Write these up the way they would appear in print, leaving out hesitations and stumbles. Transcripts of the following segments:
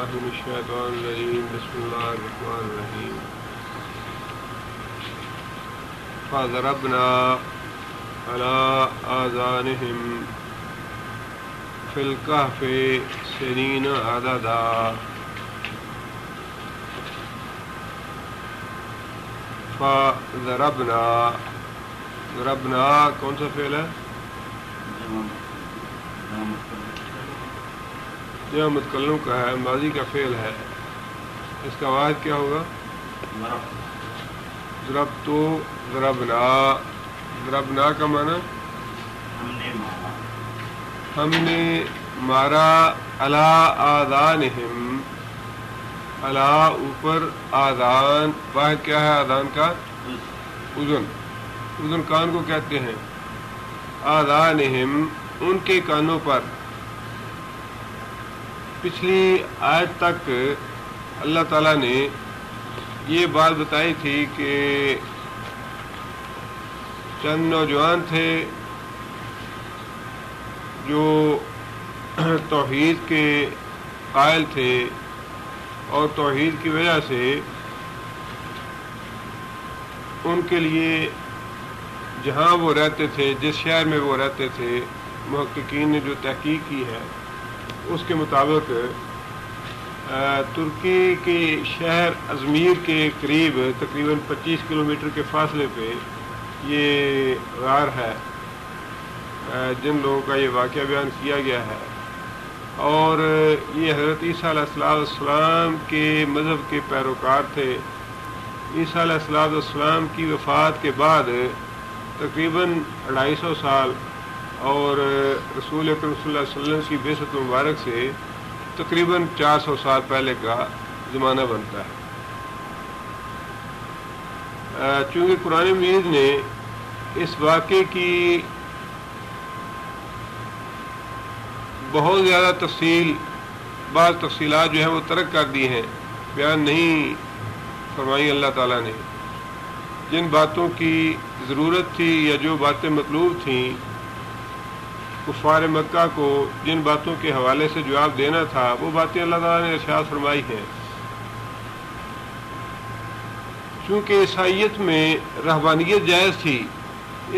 بالله من الشيطان الرجيم بسم الله الرحمن الرحيم فضربنا على آذانهم في الكهف سنين عددا فضربنا ضربنا کون سا فعل ہے؟ جمع متکلم کا ہے، ماضی کا فعل ہے، اس کا واحد کیا ہوگا؟ ضربتو ضربنا، ضربنا کا معنی ہم نے مارا، علی آذانہم، علی اوپر، آذان واحد کیا ہے آذان کا؟ اذن، اذن کان کو کہتے ہیں، آذانہم ان کے کانوں پر۔ پچھلی آیت تک اللہ تعالیٰ نے یہ بات بتائی تھی کہ چند نوجوان تھے جو توحید کے قائل تھے اور توحید کی وجہ سے ان کے لیے جہاں وہ رہتے تھے، جس شہر میں وہ رہتے تھے، محققین نے جو تحقیق کی ہے اس کے مطابق ترکی کے شہر ازمیر کے قریب تقریباً 25 کلومیٹر کے فاصلے پہ یہ غار ہے جن لوگوں کا یہ واقعہ بیان کیا گیا ہے، اور یہ حضرت عیسیٰ علیہ السلام کے مذہب کے پیروکار تھے۔ عیسیٰ علیہ السلام کی وفات کے بعد تقریباً 250 سال اور رسول اکرم صلی اللہ علیہ وسلم کی بعثت مبارک سے تقریباً 400 سال پہلے کا زمانہ بنتا ہے۔ چونکہ قرآن مجید نے اس واقعے کی بہت زیادہ تفصیل، بعض تفصیلات جو ہیں وہ ترک کر دی ہیں، بیان نہیں فرمائی اللہ تعالیٰ نے۔ جن باتوں کی ضرورت تھی یا جو باتیں مطلوب تھیں کفار مکہ کو، جن باتوں کے حوالے سے جواب دینا تھا، وہ باتیں اللہ تعالیٰ نے ارشاد فرمائی ہیں۔ چونکہ عیسائیت میں رہبانیت جائز تھی،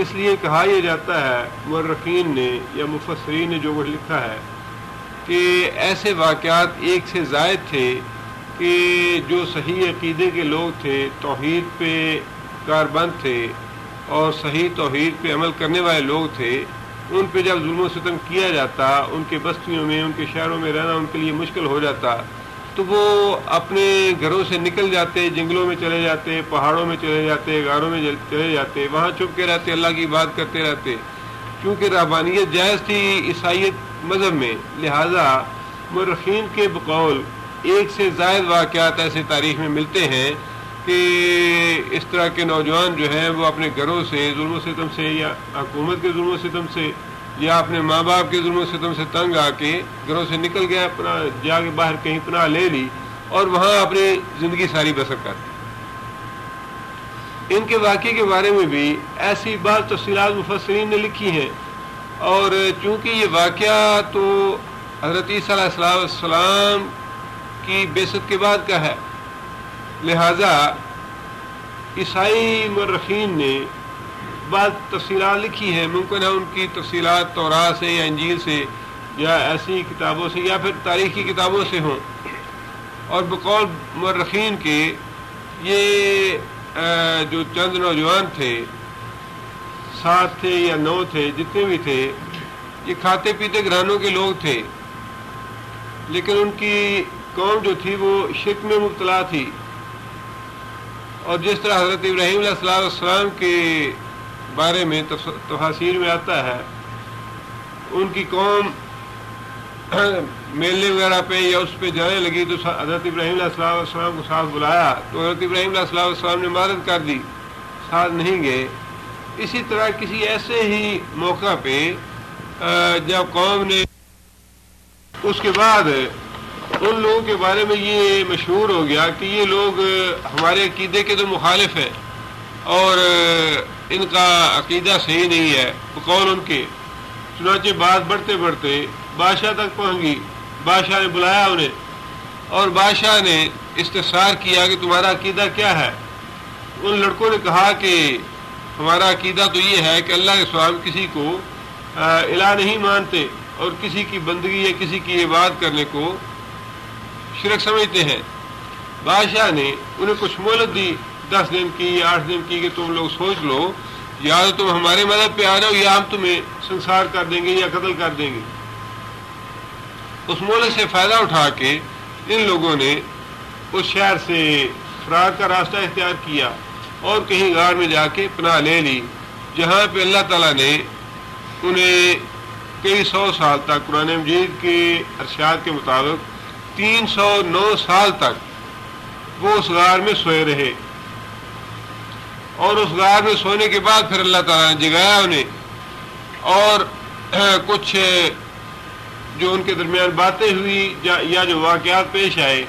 اس لیے کہا یہ جاتا ہے، مورخین نے یا مفسرین نے جو کچھ لکھا ہے، کہ ایسے واقعات ایک سے زائد تھے کہ جو صحیح عقیدے کے لوگ تھے، توحید پہ کاربند تھے اور صحیح توحید پہ عمل کرنے والے لوگ تھے، ان پہ جب ظلم و ستم کیا جاتا، ان کے بستیوں میں، ان کے شہروں میں رہنا ان کے لیے مشکل ہو جاتا، تو وہ اپنے گھروں سے نکل جاتے، جنگلوں میں چلے جاتے، پہاڑوں میں چلے جاتے، غاروں میں چلے جاتے، وہاں چھپ کے رہتے، اللہ کی بات کرتے رہتے۔ کیونکہ رہبانیت جائز تھی عیسائیت مذہب میں، لہٰذا مورخین کے بقول ایک سے زائد واقعات ایسے تاریخ میں ملتے ہیں کہ اس طرح کے نوجوان جو ہیں وہ اپنے گھروں سے ظلم و ستم سے، یا حکومت کے ظلم و ستم سے، یا اپنے ماں باپ کے ظلم و ستم سے تنگ آ کے گھروں سے نکل گیا، اپنا جا کے باہر کہیں پناہ لے لی اور وہاں اپنی زندگی ساری بسر کرتے۔ ان کے واقعے کے بارے میں بھی ایسی بعض تفصیلات مفسرین نے لکھی ہیں، اور چونکہ یہ واقعہ تو حضرت عیسیٰ علیہ السلام کی بعثت کے بعد کا ہے، لہذا عیسائی مورخین نے بعض تفصیلات لکھی ہیں، ممکن ہے ان کی تفصیلات تورات سے یا انجیل سے یا ایسی کتابوں سے یا پھر تاریخی کتابوں سے ہوں، اور بقول مورخین کے یہ جو چند نوجوان تھے، 7 تھے یا 9 تھے، جتنے بھی تھے، یہ کھاتے پیتے گھرانوں کے لوگ تھے، لیکن ان کی قوم جو تھی وہ شرک میں مبتلا تھی، اور جس طرح حضرت ابراہیم علیہ السلام کے بارے میں تفاسیر میں آتا ہے، ان کی قوم میلے وغیرہ پہ یا اس پہ جانے لگی تو حضرت ابراہیم علیہ السلام کو ساتھ بلایا، تو حضرت ابراہیم علیہ السلام نے معذرت کر دی، ساتھ نہیں گئے۔ اسی طرح کسی ایسے ہی موقع پہ جب قوم نے اس کے بعد ان لوگوں کے بارے میں یہ مشہور ہو گیا کہ یہ لوگ ہمارے عقیدے کے تو مخالف ہیں اور ان کا عقیدہ صحیح نہیں ہے بقول ان کے، چنانچہ بات بڑھتے بڑھتے بادشاہ تک پہنچ گئی۔ بادشاہ نے بلایا انہیں اور بادشاہ نے استفسار کیا کہ تمہارا عقیدہ کیا ہے؟ ان لڑکوں نے کہا کہ ہمارا عقیدہ تو یہ ہے کہ اللہ کے سوا کسی کو الہ نہیں مانتے اور کسی کی بندگی یا کسی کی عبادت کرنے کو شرک سمجھتے ہیں۔ بادشاہ نے انہیں کچھ مہلت دی، 10 دن کی یا 8 دن کی، کہ تم لوگ سوچ لو، یا تو تم ہمارے مذہب پہ آ رہے ہو یا ہم تمہیں سنسار کر دیں گے یا قتل کر دیں گے۔ اس مہلت سے فائدہ اٹھا کے ان لوگوں نے اس شہر سے فرار کا راستہ اختیار کیا اور کہیں غار میں جا کے پناہ لے لی، جہاں پہ اللہ تعالیٰ نے انہیں کئی 100 سال تک، قرآن مجید کے ارشاد کے مطابق 309 سال تک وہ اس غار میں سوئے رہے، اور اس غار میں سونے کے بعد پھر اللہ تعالیٰ نے جگایا انہیں، اور کچھ جو ان کے درمیان باتیں ہوئی یا جو واقعات پیش آئے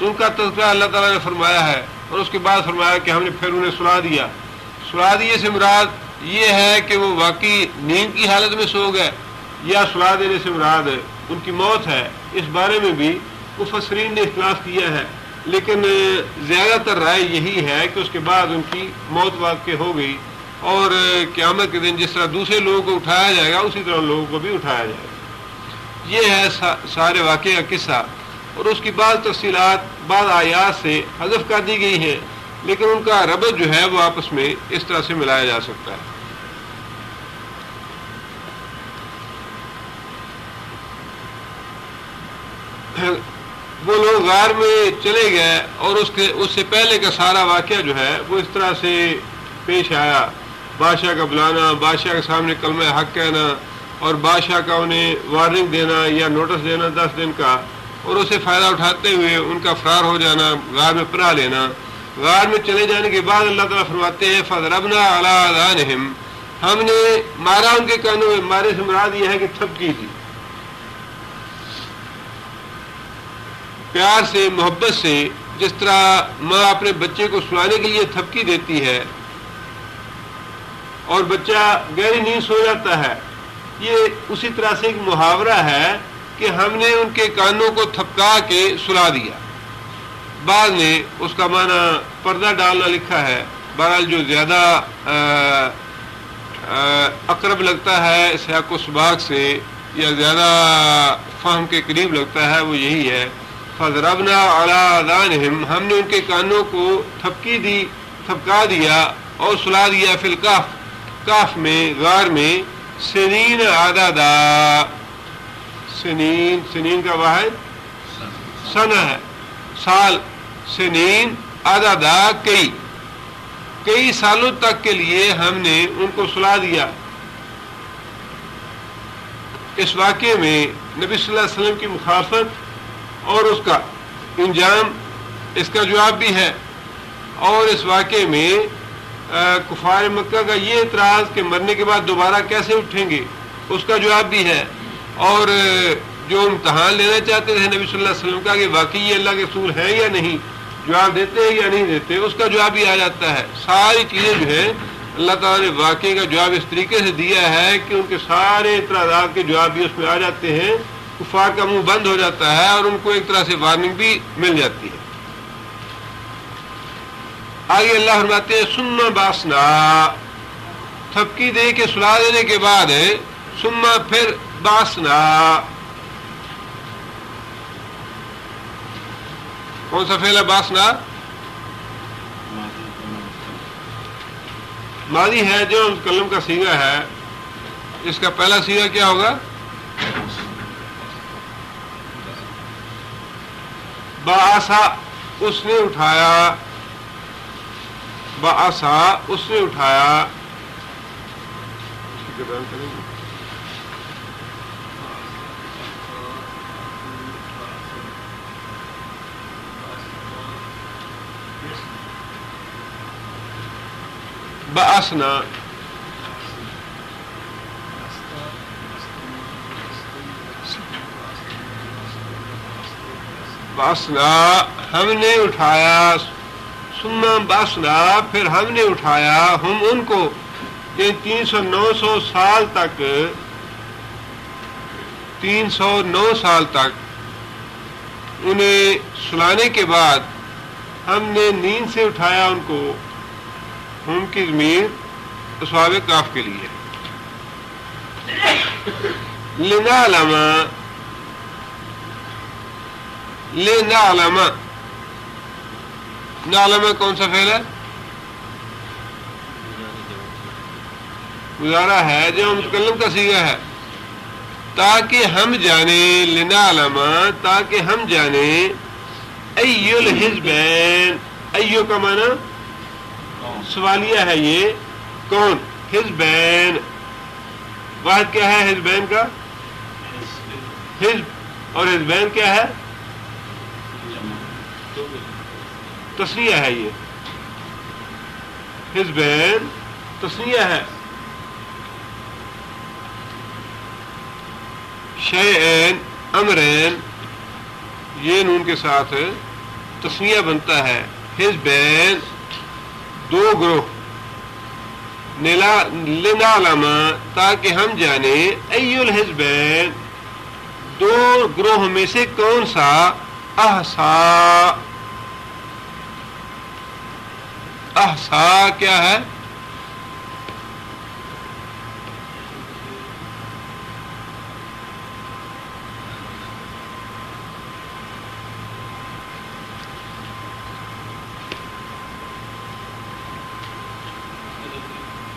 ان کا تذکرہ اللہ تعالیٰ نے فرمایا ہے، اور اس کے بعد فرمایا کہ ہم نے پھر انہیں سلا دیا۔ سلا دیے سے مراد یہ ہے کہ وہ واقعی نیند کی حالت میں سو گئے، یا سلا دینے سے مراد ان کی موت ہے۔ اس بارے میں بھی مفسرین نے اختلاف کیا ہے، لیکن زیادہ تر رائے یہی ہے کہ اس کے بعد ان کی موت واقع ہو گئی، اور قیامت کے دن جس طرح دوسرے لوگوں کو اٹھایا جائے گا اسی طرح ان لوگوں کو بھی اٹھایا جائے گا۔ یہ ہے سارے واقعے کا قصہ، اور اس کی بعض تفصیلات بعض آیات سے حذف کر دی گئی ہیں، لیکن ان کا ربط جو ہے وہ آپس میں اس طرح سے ملایا جا سکتا ہے۔ وہ لوگ غار میں چلے گئے، اور اس سے پہلے کا سارا واقعہ جو ہے وہ اس طرح سے پیش آیا، بادشاہ کا بلانا، بادشاہ کے سامنے کلمہ حق کہنا، اور بادشاہ کا انہیں وارننگ دینا یا نوٹس دینا 10 دن کا، اور اسے فائدہ اٹھاتے ہوئے ان کا فرار ہو جانا، غار میں پناہ لینا۔ غار میں چلے جانے کے بعد اللہ تعالیٰ فرماتے ہیں فَضَرَبْنَا عَلَىٰ آذَانِهِمْ، ہم نے مارا ان کے کانوں میں۔ مارے سے مراد یہ ہے کہ تھپکی دی، پیار سے، محبت سے، جس طرح ماں اپنے بچے کو سلانے کے لیے تھپکی دیتی ہے اور بچہ گہری نیند سو جاتا ہے، یہ اسی طرح سے ایک محاورہ ہے کہ ہم نے ان کے کانوں کو تھپکا کے سلا دیا۔ بعض نے اس کا معنی پردہ ڈالنا لکھا ہے، بہرحال جو زیادہ اقرب لگتا ہے سیاق و سباق سے یا زیادہ فہم کے قریب لگتا ہے وہ یہی ہے، فَضَرَبْنَا عَلَىٰ آذَانِهِمْ، ہم نے ان کے کانوں کو تھپکی دی، تھپکا دیا اور سلا دیا، فی الکہف، کہف میں، غار میں، سنین عددا، سنین کا واحد سنہ ہے، سال، سنین عددا، کئی سالوں تک کے لیے ہم نے ان کو سلا دیا۔ اس واقعے میں نبی صلی اللہ علیہ وسلم کی مخالفت اور اس کا انجام، اس کا جواب بھی ہے، اور اس واقعے میں کفار مکہ کا یہ اعتراض کہ مرنے کے بعد دوبارہ کیسے اٹھیں گے، اس کا جواب بھی ہے، اور جو امتحان لینا چاہتے تھے نبی صلی اللہ علیہ وسلم کا کہ واقعی یہ اللہ کے رسول ہیں یا نہیں، جواب دیتے ہیں یا نہیں دیتے، اس کا جواب بھی آ جاتا ہے۔ ساری چیزیں جو ہے اللہ تعالیٰ نے واقعے کا جواب اس طریقے سے دیا ہے کہ ان کے سارے اعتراضات کے جواب بھی اس میں آ جاتے ہیں، کفار کا منہ بند ہو جاتا ہے اور ان کو ایک طرح سے وارننگ بھی مل جاتی ہے۔ آگے اللہ فرماتے ہیں ثم باسنا، تھپکی دے کے سلا دینے کے بعد ثم پھر باسنا، کون سا فعل ہے باسنا؟ ماضی ہے جو متکلم کا صیغہ ہے، اس کا پہلا صیغہ کیا ہوگا؟ باسا، اس نے اٹھایا، باسا، اس نے اٹھایا، باسنا، باسنا، ہم نے اٹھایا، ثم باسنا، پھر ہم نے اٹھایا، ہم ان کو، یہ 309 سال تک، 309 سال تک انہیں سلانے کے بعد ہم نے نیند سے اٹھایا ان کو، ہم کی ضمیر اسباب کاف کے لیے. لنعلم، لنعلم، نعلم کون سا فعل ہے؟ گزارا ہے جو متکلم کا صیغہ ہے. تاکہ ہم جانیں، لنعلم تاکہ ہم جانیں، ای الحزبین، ایو کا معنی سوالیہ ہے، یہ کون؟ حزبین. واحد کیا ہے حزبین کا؟ حزب. اور حزبین کیا ہے؟ تسنیہ ہے. یہ حزبین تسنیہ ہے. شیئین، امرین، یہ نون کے ساتھ تسنیہ بنتا ہے. حزبین دو گروہ. لنعلم تاکہ ہم جانیں، ای الحزبین دو گروہ میں سے کون سا احصا. احصا کیا ہے؟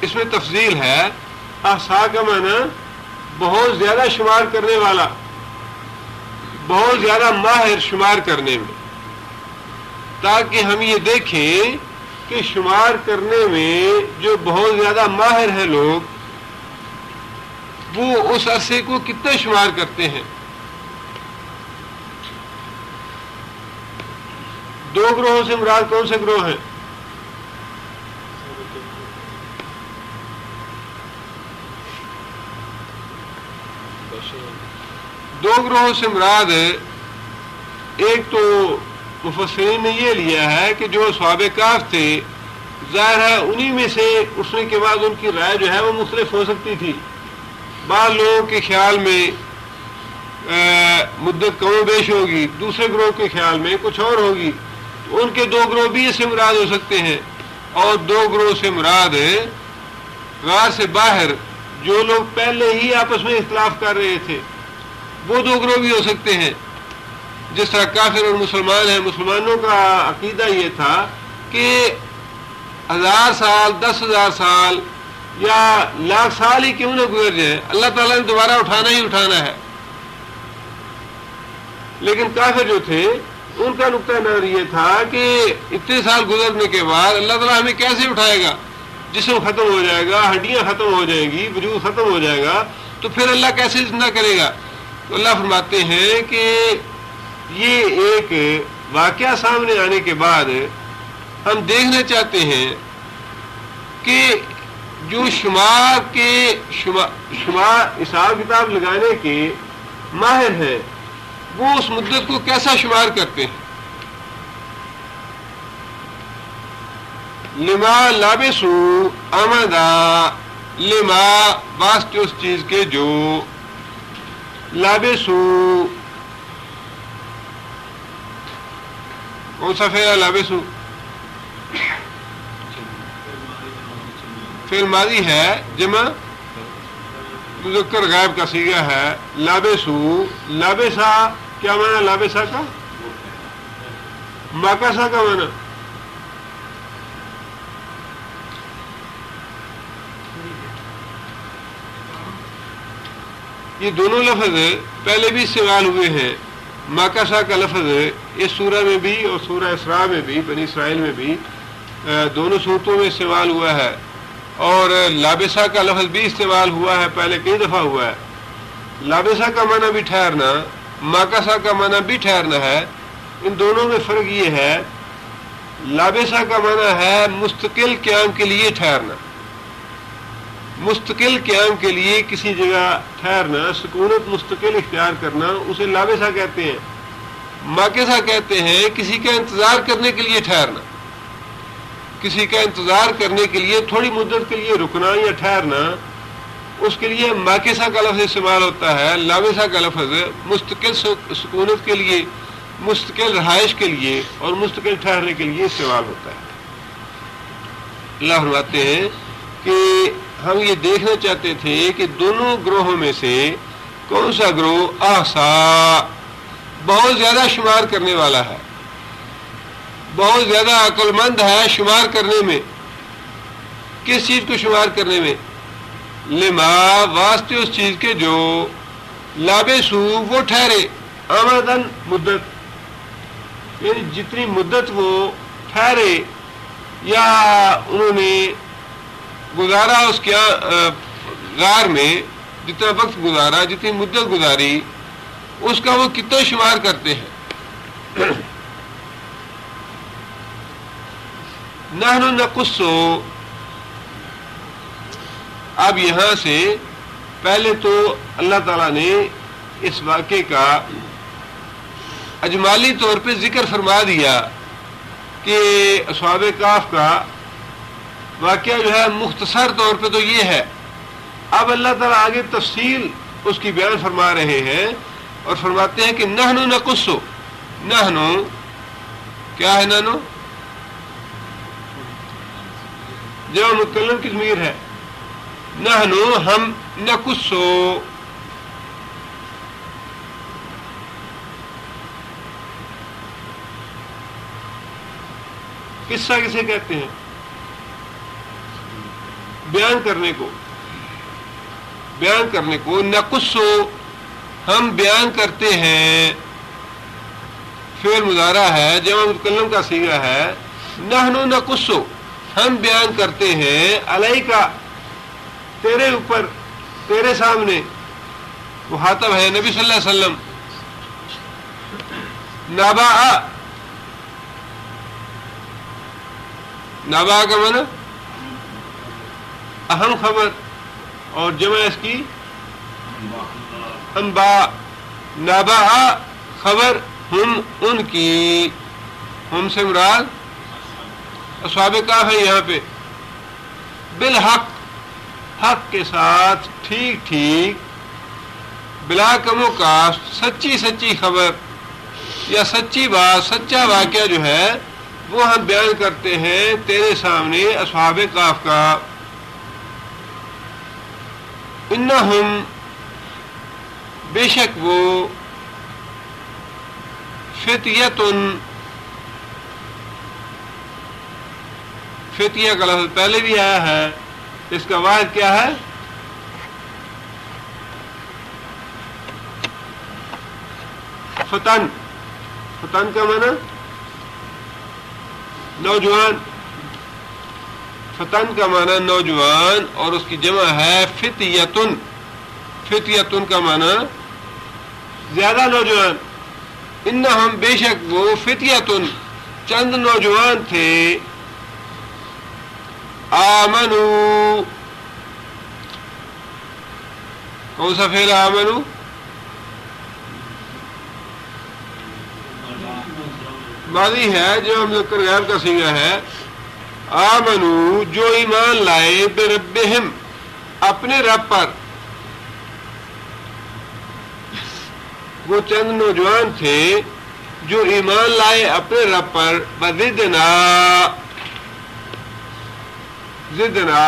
اس میں تفصیل ہے. احصا کا معنی بہت زیادہ شمار کرنے والا، بہت زیادہ ماہر شمار کرنے میں، تاکہ ہم یہ دیکھیں کہ شمار کرنے میں جو بہت زیادہ ماہر ہیں لوگ، وہ اس عرصے کو کتنا شمار کرتے ہیں. دو گروہوں سے مراد کون سے گروہ ہیں؟ دو گروہوں سے مراد ایک تو مفسرین نے یہ لیا ہے کہ جو اصحاب کہف تھے، ظاہر ہے انہی میں سے اٹھنے کے بعد ان کی رائے جو ہے وہ مختلف ہو سکتی تھی. بعض لوگوں کے خیال میں مدت کم و بیش ہوگی، دوسرے گروہ کے خیال میں کچھ اور ہوگی. ان کے دو گروہ بھی اس سے مراد ہو سکتے ہیں. اور دو گروہ سے مراد غار سے باہر جو لوگ پہلے ہی آپس میں اختلاف کر رہے تھے، وہ دو گروہ بھی ہو سکتے ہیں. جس طرح کافر اور مسلمان ہیں، مسلمانوں کا عقیدہ یہ تھا کہ 1000 سال، 10,000 سال یا لاکھ سال ہی کیوں نہ گزر جائے، اللہ تعالیٰ نے دوبارہ اٹھانا ہی اٹھانا ہے. لیکن کافر جو تھے ان کا نقطہ نظر یہ تھا کہ اتنے سال گزرنے کے بعد اللہ تعالیٰ ہمیں کیسے اٹھائے گا؟ جسم ختم ہو جائے گا، ہڈیاں ختم ہو جائیں گی، وجود ختم ہو جائے گا، تو پھر اللہ کیسے زندہ کرے گا؟ تو اللہ فرماتے ہیں کہ یہ ایک واقعہ سامنے آنے کے بعد ہم دیکھنا چاہتے ہیں کہ جو شمار حساب کتاب لگانے کے ماہر ہیں وہ اس مدت کو کیسا شمار کرتے ہیں. لما لابسو امدا، لما واسطے اس چیز کے جو لابسو، کون سا فعل لابسو؟ فعل ماضی ہے، جمع مذکر غائب کا صیغہ ہے. لابسو، لابسا کیا معنی؟ لابسا کا ماکاسا کا معنی یہ دونوں لفظ پہلے بھی استعمال ہوئے ہیں. ماکاسا کا لفظ اس سورہ میں بھی اور سورہ اسراء میں بھی، بنی اسرائیل میں بھی، دونوں صورتوں میں استعمال ہوا ہے. اور لابسا کا لفظ بھی استعمال ہوا ہے، پہلے کئی دفعہ ہوا ہے. لابسا کا معنی بھی ٹھہرنا، ماکاسا کا معنی بھی ٹھہرنا ہے. ان دونوں میں فرق یہ ہے، لابسا کا معنی ہے مستقل قیام کے لیے ٹھہرنا، مستقل قیام کے لیے کسی جگہ ٹھہرنا، سکونت مستقل اختیار کرنا، اسے لابسا کہتے ہیں. ماکسا کہتے ہیں کسی کا انتظار کرنے کے لیے ٹھہرنا، کسی کا انتظار کرنے کے لیے تھوڑی مدت کے لیے رکنا یا ٹھہرنا، اس کے لیے ماکسا کا لفظ استعمال ہوتا ہے. لابسا کا لفظ مستقل سکونت کے لیے، مستقل رہائش کے لیے اور مستقل ٹھہرنے کے لیے استعمال ہوتا ہے۔ اللہ فرماتے ہیں کہ ہم یہ دیکھنا چاہتے تھے کہ دونوں گروہوں میں سے کون سا گروہ احصا بہت زیادہ شمار کرنے والا ہے، بہت زیادہ عقل مند ہے شمار کرنے میں۔ کس چیز کو شمار کرنے میں؟ لما واسطے اس چیز کے جو لابسو وہ ٹھہرے، آمدن مدت، یعنی جتنی مدت وہ ٹھہرے یا انہوں نے گزارا اس کے غار میں، جتنا وقت گزارا، جتنی مدت گزاری، اس کا وہ کتنا شمار کرتے ہیں۔ نحن نقص، اب یہاں سے پہلے تو اللہ تعالیٰ نے اس واقعے کا اجمالی طور پہ ذکر فرما دیا کہ اصحاب کہف کا واقعہ جو ہے مختصر طور پہ تو یہ ہے۔ اب اللہ تعالیٰ آگے تفصیل اس کی بیان فرما رہے ہیں اور فرماتے ہیں کہ نحن نقص، نحن کیا ہے؟ نحن جب متکلم کی ضمیر ہے، نحن ہم، نقص قصہ کسے کہتے ہیں؟ بیان کرنے کو، بیان کرنے کو نقص ہم بیان کرتے ہیں، فعل مضارع ہے، جمع متکلم کا صیغہ ہے۔ نحن نقص ہم بیان کرتے ہیں، علیکا تیرے اوپر، تیرے سامنے، مخاطب ہے نبی صلی اللہ علیہ وسلم۔ نبا، نبا کا معنی اہم خبر، اور جمع اس کی انباء۔ نبا خبر، ہم ان کی، ہم سے مراد اصحاب کہف ہے یہاں پہ، بالحق حق کے ساتھ، ٹھیک ٹھیک، بلا کم و کاست، سچی سچی خبر یا سچی بات، سچا واقعہ جو ہے وہ ہم بیان کرتے ہیں تیرے سامنے اصحاب کہف کا۔ انہم بے شک وہ، فتیتن، فتیہ کا لفظ پہلے بھی آیا ہے، اس کا واحد کیا ہے؟ فتن، فتن کا معنی نوجوان، فتن کا معنی نوجوان، اور اس کی جمع ہے فتیتن، فتیتن کا معنی زیادہ نوجوان۔ انہم بے شک وہ، فتیتن چند نوجوان تھے، آمنو، کون سا فعل آمنو؟ ماضی ہے جو ہم لوگ غیب کا صیغہ ہے۔ آمنو جو ایمان لائے، بربہم اپنے رب پر، وہ چند نوجوان تھے جو ایمان لائے اپنے رب پر، بزدنا، زدنا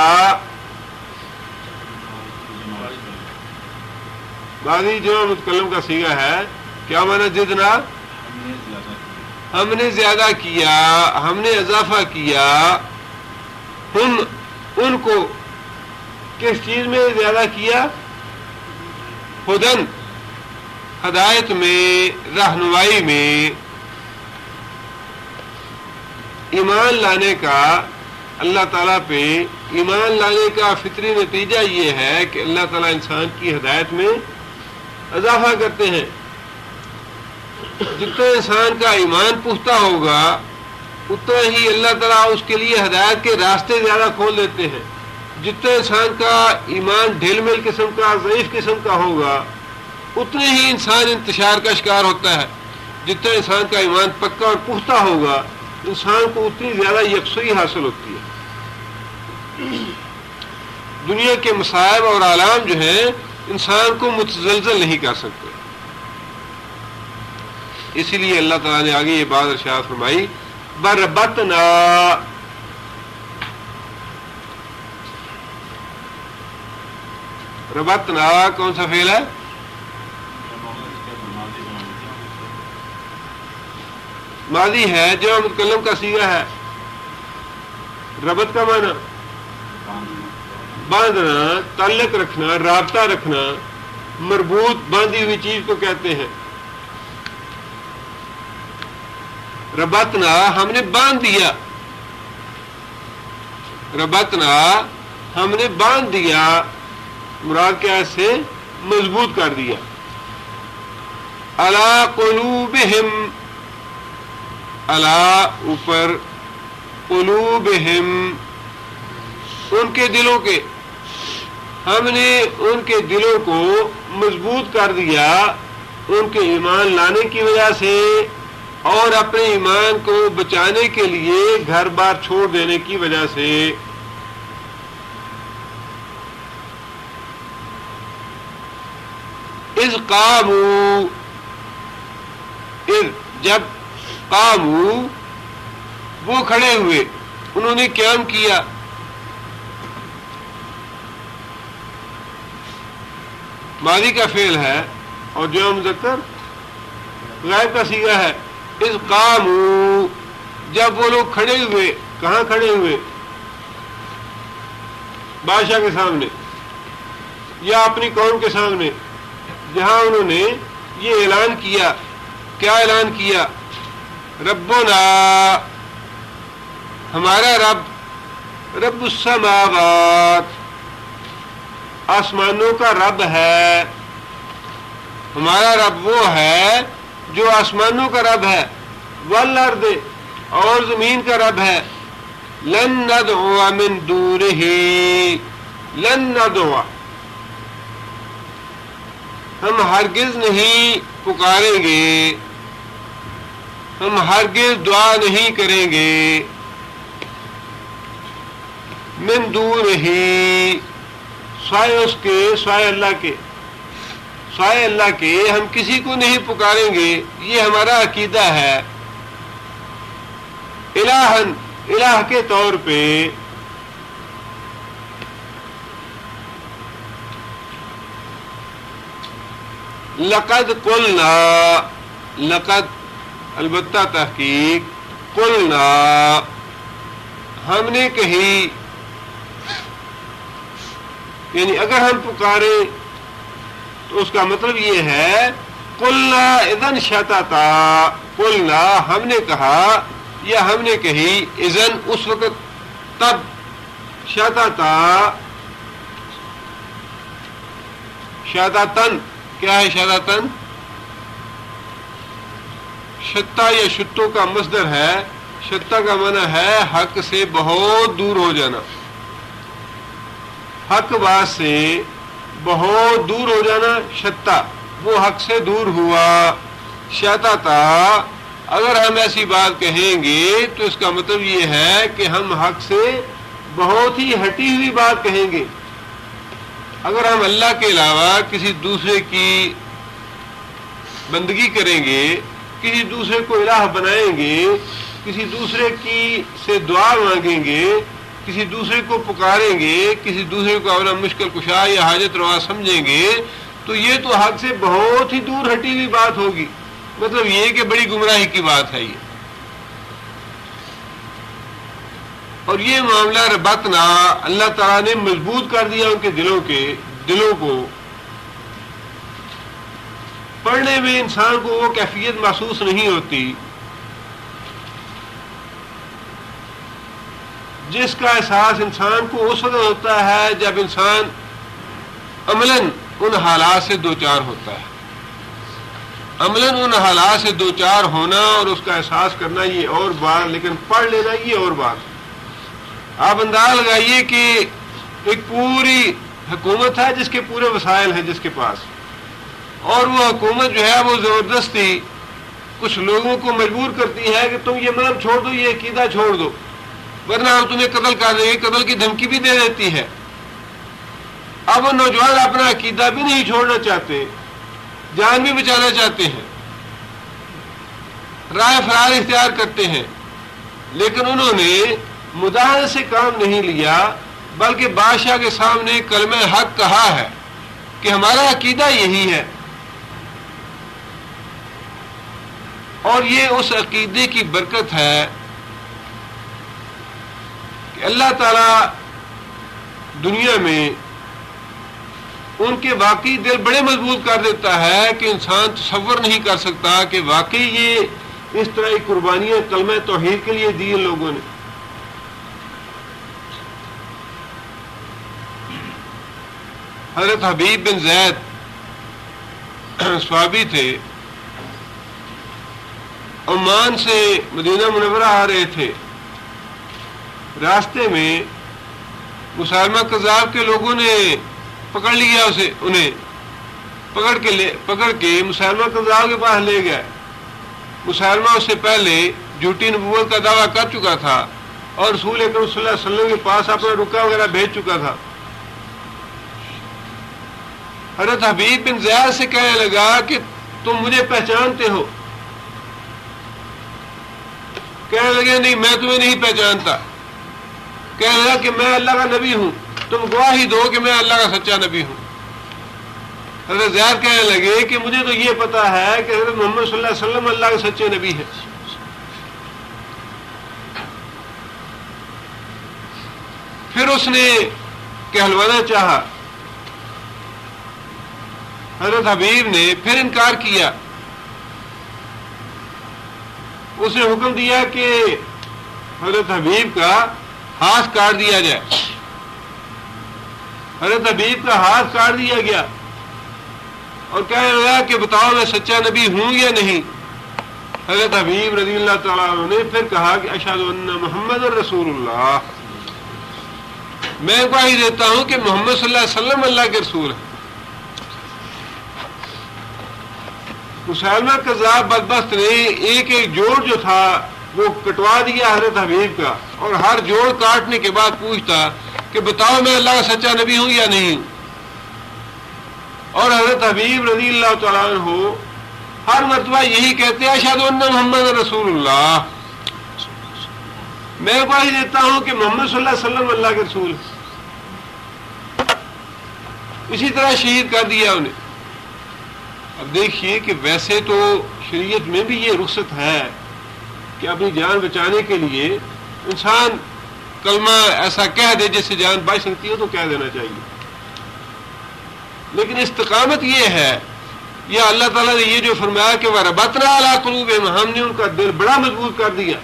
ماضی جو متکلم کا صیغہ ہے، کیا معنی زدنا؟ ہم نے زیادہ کیا، ہم نے اضافہ کیا، ہم ان کو کس چیز میں زیادہ کیا؟ ہدن، ہدایت میں، رہنمائی میں۔ ایمان لانے کا، اللہ تعالیٰ پہ ایمان لانے کا فطری نتیجہ یہ ہے کہ اللہ تعالیٰ انسان کی ہدایت میں اضافہ کرتے ہیں۔ جتنا انسان کا ایمان پختہ ہوگا اتنا ہی اللہ تعالیٰ اس کے لیے ہدایت کے راستے زیادہ کھول دیتے ہیں۔ جتنا انسان کا ایمان ڈھیل میل قسم کا، ضعیف قسم کا ہوگا اتنے ہی انسان انتشار کا شکار ہوتا ہے۔ جتنا انسان کا ایمان پکا اور پختہ ہوگا انسان کو اتنی زیادہ یکسوئی حاصل ہوتی ہے۔ دنیا کے مصائب اور آلام جو ہیں انسان کو متزلزل نہیں کر سکتے۔ اسی لیے اللہ تعالیٰ نے آگے یہ بات ارشاد فرمائی بربطنا. ربطنا کون سا فعل ہے؟ ماضی ہے جو متکلم کا صیغہ ہے. ربط کا معنی باندھنا، تعلق رکھنا، رابطہ رکھنا، مربوط باندھی ہوئی چیز کو کہتے ہیں. ربطنا ہم نے باندھ دیا، ربطنا ہم نے باندھ دیا، مراد کیا ہے؟ سے مضبوط کر دیا. علی قلوبہم، علی اوپر، قلوبہم ان کے دلوں کے، ہم نے ان کے دلوں کو مضبوط کر دیا ان کے ایمان لانے کی وجہ سے اور اپنے ایمان کو بچانے کے لیے گھر بار چھوڑ دینے کی وجہ سے. اذ قاموا، اذ جب، قاموا وہ کھڑے ہوئے، انہوں نے قیام کیا. ماضی کا فعل ہے اور جو مذکر غائب کا صیغہ ہے. اذ قاموا جب وہ لوگ کھڑے ہوئے، کہاں کھڑے ہوئے؟ بادشاہ کے سامنے یا اپنی قوم کے سامنے، جہاں انہوں نے یہ اعلان کیا. کیا اعلان کیا؟ ربنا ہمارا رب، رب السماوات آسمانوں کا رب ہے. ہمارا رب وہ ہے جو آسمانوں کا رب ہے، والارض اور زمین کا رب ہے. لن ندعو من دونہ، لن ندعو ہم ہرگز نہیں پکاریں گے، ہم ہرگز دعا نہیں کریں گے. من دونہ سوائے اس کے، سوائے اللہ کے، سوائے اللہ کے ہم کسی کو نہیں پکاریں گے. یہ ہمارا عقیدہ ہے. الہن الہ کے طور پہ. لقد قلنا، لقد البتہ تحقیق، قلنا ہم نے کہی، یعنی اگر ہم پکاریں تو اس کا مطلب یہ ہے قلنا اذن شتتا، قلنا ہم نے کہا یا ہم نے کہی، اذن اس وقت، تب، شتتا شتتن کیا ہے؟ شتتن شتا یا شتو کا مصدر ہے. شتا کا معنی ہے حق سے بہت دور ہو جانا، حق بات سے بہت دور ہو جانا. شتا وہ حق سے دور ہوا. شتتا اگر ہم ایسی بات کہیں گے تو اس کا مطلب یہ ہے کہ ہم حق سے بہت ہی ہٹی ہوئی بات کہیں گے. اگر ہم اللہ کے علاوہ کسی دوسرے کی بندگی کریں گے، کسی دوسرے کو الہ بنائیں گے، کسی دوسرے کی سے دعا مانگیں گے، کسی دوسرے کو پکاریں گے، کسی دوسرے کو اپنا مشکل کشا یا حاجت روا سمجھیں گے، تو یہ تو حق سے بہت ہی دور ہٹی ہوئی بات ہوگی. مطلب یہ کہ بڑی گمراہی کی بات ہے یہ. اور یہ معاملہ ربطنا اللہ تعالیٰ نے مضبوط کر دیا ان کے دلوں کو. پڑھنے میں انسان کو وہ کیفیت محسوس نہیں ہوتی جس کا احساس انسان کو اس وقت ہوتا ہے جب انسان عملاً ان حالات سے دوچار ہوتا ہے. عملاً ان حالات سے دوچار ہونا اور اس کا احساس کرنا یہ اور بات، لیکن پڑھ لینا یہ اور بات. آپ اندازہ لگائیے کہ ایک پوری حکومت ہے جس کے پورے وسائل ہیں جس کے پاس، اور وہ حکومت جو ہے وہ زبردستی کچھ لوگوں کو مجبور کرتی ہے کہ تم یہ مذہب چھوڑ دو، یہ عقیدہ چھوڑ دو، ورنہ ہم تمہیں قتل کر دیں گے. قتل کی دھمکی بھی دے دیتی ہے. اب وہ نوجوان اپنا عقیدہ بھی نہیں چھوڑنا چاہتے، جان بھی بچانا چاہتے ہیں. رائے فرار اختیار کرتے ہیں، لیکن انہوں نے مداحنت سے کام نہیں لیا، بلکہ بادشاہ کے سامنے کلمہ حق کہا ہے کہ ہمارا عقیدہ یہی ہے، اور یہ اس عقیدے کی برکت ہے کہ اللہ تعالیٰ دنیا میں ان کے واقعی دل بڑے مضبوط کر دیتا ہے کہ انسان تصور نہیں کر سکتا کہ واقعی یہ اس طرح کی قربانیاں کلمہ توحید کے لیے دی ان لوگوں نے۔ حضرت حبیب بن زید صحابی تھے، عمان سے مدینہ منورہ آ رہے تھے، راستے میں مسلمہ کذاب کے لوگوں نے پکڑ لیا اسے، انہیں پکڑ کے مسلمہ کذاب کے پاس لے گئے۔ مسلمہ اس سے پہلے جھوٹی نبوت کا دعویٰ کر چکا تھا اور رسول اکرم صلی اللہ علیہ وسلم کے پاس اپنا رکا وغیرہ بھیج چکا تھا۔ حضرت حبیب بن زیاد سے کہنے لگا کہ تم مجھے پہچانتے ہو؟ کہنے لگے نہیں، میں تمہیں نہیں پہچانتا۔ کہنے لگا کہ میں اللہ کا نبی ہوں، تم گواہی دو کہ میں اللہ کا سچا نبی ہوں۔ حضرت زیاد کہنے لگے کہ مجھے تو یہ پتا ہے کہ حضرت محمد صلی اللہ علیہ وسلم اللہ کے سچے نبی ہیں۔ پھر اس نے کہلوانا چاہا، حضرت حبیب نے پھر انکار کیا۔ اس نے حکم دیا کہ حضرت حبیب کا ہاتھ کاٹ دیا جائے۔ حضرت حبیب کا ہاتھ کاٹ دیا گیا اور کہنے لگا کہ بتاؤ میں سچا نبی ہوں یا نہیں؟ حضرت حبیب رضی اللہ تعالیٰ عنہ نے پھر کہا کہ اشہد ان محمد رسول اللہ، میں گواہی دیتا ہوں کہ محمد صلی اللہ علیہ وسلم اللہ کے رسول ہیں۔ مسلمہ کذاب بدبخت نے ایک ایک جوڑ جو تھا وہ کٹوا دیا حضرت حبیب کا، اور ہر جوڑ کاٹنے کے بعد پوچھتا کہ بتاؤ میں اللہ کا سچا نبی ہوں یا نہیں ہوں؟ اور حضرت حبیب رضی اللہ تعالیٰ عنہ ہر مرتبہ یہی کہتے ہیں اشہد ان محمد رسول اللہ، میں گواہی دیتا ہوں کہ محمد صلی اللہ علیہ وسلم اللہ کے رسول ہیں۔ اسی طرح شہید کر دیا انہیں۔ اب دیکھیے کہ ویسے تو شریعت میں بھی یہ رخصت ہے کہ اپنی جان بچانے کے لیے انسان کلمہ ایسا کہہ دے جس سے جان بچ سکتی ہے تو کہہ دینا چاہیے، لیکن استقامت یہ ہے، یا اللہ تعالیٰ نے یہ جو فرمایا کہ وَرَبَطْنَا عَلَىٰ قُلُوبِهِمْ، ہم نے ان کا دل بڑا مضبوط کر دیا،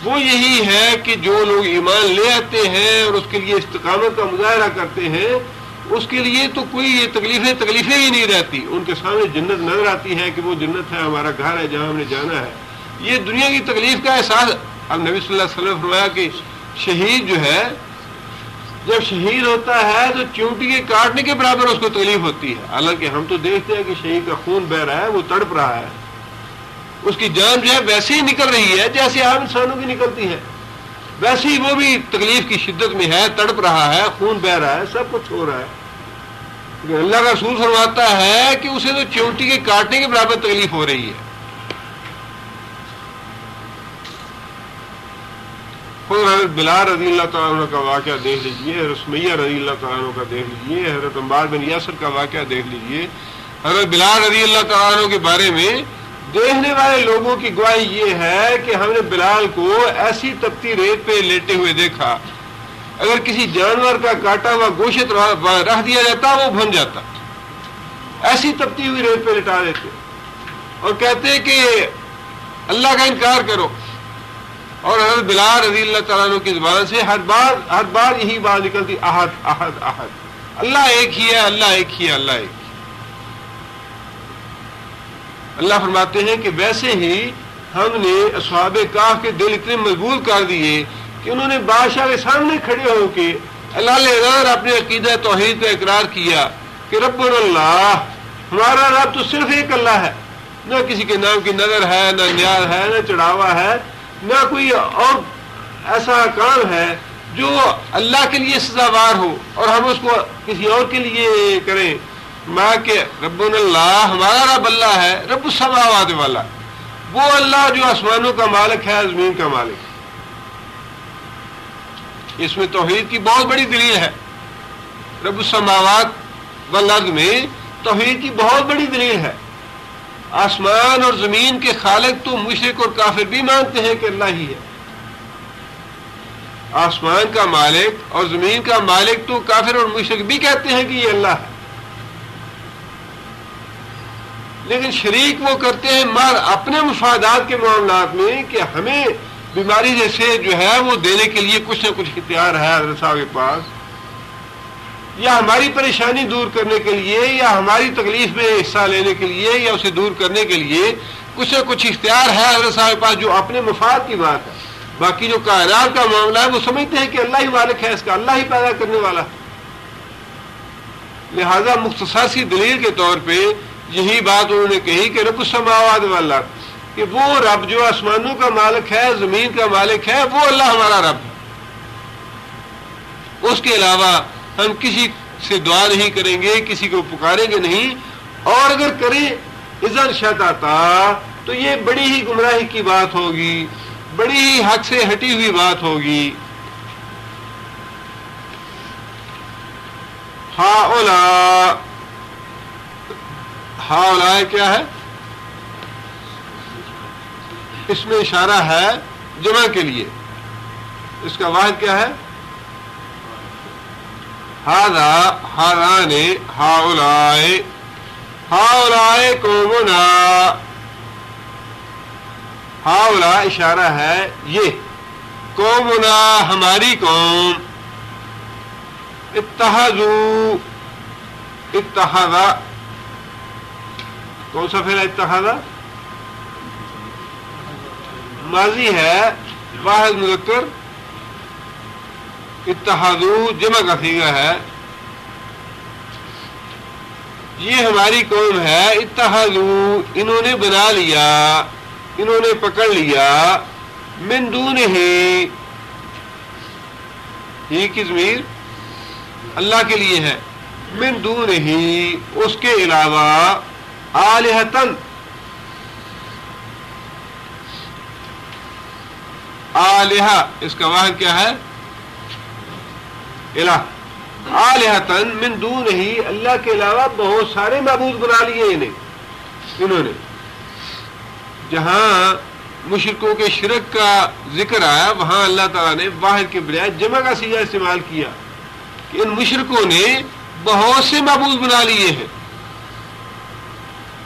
وہ یہی ہے کہ جو لوگ ایمان لے آتے ہیں اور اس کے لیے استقامت کا مظاہرہ کرتے ہیں، اس کے لیے تو کوئی یہ تکلیفیں ہی نہیں رہتی، ان کے سامنے جنت نظر آتی ہے کہ وہ جنت ہے، ہمارا گھر ہے جہاں ہم نے جانا ہے۔ یہ دنیا کی تکلیف کا احساس، اب نبی صلی اللہ علیہ وسلم نے فرمایا کہ شہید جو ہے جب شہید ہوتا ہے تو چونٹی کے کاٹنے کے برابر اس کو تکلیف ہوتی ہے، حالانکہ ہم تو دیکھتے ہیں کہ شہید کا خون بہ رہا ہے، وہ تڑپ رہا ہے، اس کی جان جو ہے ویسے ہی نکل رہی ہے جیسے عام انسانوں کی نکلتی ہے، ویسے ہی وہ بھی تکلیف کی شدت میں ہے، تڑپ رہا ہے، خون بہ رہا ہے، سب کچھ ہو رہا ہے، لیکن اللہ کا رسول فرماتا ہے کہ اسے تو چونٹی کے کاٹنے کے برابر تکلیف ہو رہی ہے۔ خود حضرت بلال رضی اللہ تعالیٰ عنہ کا واقعہ دیکھ لیجئے، حضرت سمیہ رضی اللہ تعالیٰ عنہ کا دیکھ لیجئے، حضرت عمار بن یاسر کا واقعہ دیکھ لیجئے۔ حضرت بلال رضی اللہ تعالیٰ عنہ کے بارے میں دیکھنے والے لوگوں کی گواہی یہ ہے کہ ہم نے بلال کو ایسی تپتی ریت پہ لیٹے ہوئے دیکھا، اگر کسی جانور کا کاٹا ہوا گوشت رکھ دیا جاتا وہ بھن جاتا، ایسی تپتی ہوئی ریت پہ لٹا دیتے اور کہتے کہ اللہ کا انکار کرو۔ اور حضرت بلال رضی اللہ تعالیٰ عنہ کی زبان سے ہر بار یہی بات نکلتی، احد احد احد، اللہ ایک ہی ہے، اللہ ایک ہی ہے، اللہ ایک ہی۔ اللہ فرماتے ہیں کہ ویسے ہی ہم نے اصحاب کہف کے دل اتنے مضبوط کر دیے کہ انہوں نے بادشاہ کے سامنے کھڑے ہو کے اللہ اپنے عقیدہ توحید کا اقرار کیا کہ رب اللہ، ہمارا رب تو صرف ایک اللہ ہے، نہ کسی کے نام کی نظر ہے، نہ نیاز ہے، نہ چڑھاوا ہے، نہ کوئی اور ایسا کام ہے جو اللہ کے لیے سزاوار ہو اور ہم اس کو کسی اور کے لیے کریں۔ ماں کہ ربنا اللہ، ہمارا رب اللہ ہے، رب السماوات والا، وہ اللہ جو آسمانوں کا مالک ہے، زمین کا مالک ہے۔ اس میں توحید کی بہت بڑی دلیل ہے۔ رب السماوات والارض میں توحید کی بہت بڑی دلیل ہے۔ آسمان اور زمین کے خالق تو مشرک اور کافر بھی مانتے ہیں کہ اللہ ہی ہے۔ آسمان کا مالک اور زمین کا مالک تو کافر اور مشرک بھی کہتے ہیں کہ یہ اللہ ہے، لیکن شریک وہ کرتے ہیں مار اپنے مفادات کے معاملات میں کہ ہمیں بیماری جیسے جو ہے وہ دینے کے لیے کچھ نہ کچھ اختیار ہے حضرت صاحب کے پاس، یا ہماری پریشانی دور کرنے کے لیے، یا ہماری تکلیف میں حصہ لینے کے لیے، یا اسے دور کرنے کے لیے کچھ نہ کچھ اختیار ہے حضرت صاحب کے پاس، جو اپنے مفاد کی بات ہے۔ باقی جو کائنات کا معاملہ ہے وہ سمجھتے ہیں کہ اللہ ہی مالک ہے اس کا، اللہ ہی پیدا کرنے والا ہے۔ لہذا مختصر سی دلیل کے طور پہ یہی بات انہوں نے کہی کہ رب السماوات والارض، کہ وہ رب جو آسمانوں کا مالک ہے، زمین کا مالک ہے، وہ اللہ ہمارا رب ہے۔ اس کے علاوہ ہم کسی سے دعا نہیں کریں گے، کسی کو پکاریں گے نہیں، اور اگر کریں اذن شتاتا تو یہ بڑی ہی گمراہی کی بات ہوگی، بڑی ہی حق سے ہٹی ہوئی بات ہوگی۔ ہاؤلا کیا ہے؟ اس میں اشارہ ہے جمع کے لیے، اس کا واحد کیا ہے؟ ہاذان ہاؤلائے قومنا، ہاؤلا اشارہ ہے یہ، قومنا ہماری قوم، اتخذا کون سا فعل ہے؟ اتخذا ماضی ہے، واحد مذکر، اتخذو جمع کا صیغہ ہے۔ یہ ہماری قوم ہے، اتخذو انہوں نے بنا لیا، انہوں نے پکڑ لیا، من دونہ ہی کی ضمیر اللہ کے لیے ہے، من دونہ اس کے علاوہ، آلہتن آلہہ اس کا واحد کیا ہے؟ الہ، آلہتن من دونہ اللہ کے علاوہ بہت سارے معبود بنا لیے انہوں نے۔ جہاں مشرکوں کے شرک کا ذکر آیا وہاں اللہ تعالیٰ نے واحد کے بجائے جمع کا صیغہ استعمال کیا کہ ان مشرکوں نے بہت سے معبود بنا لیے ہیں۔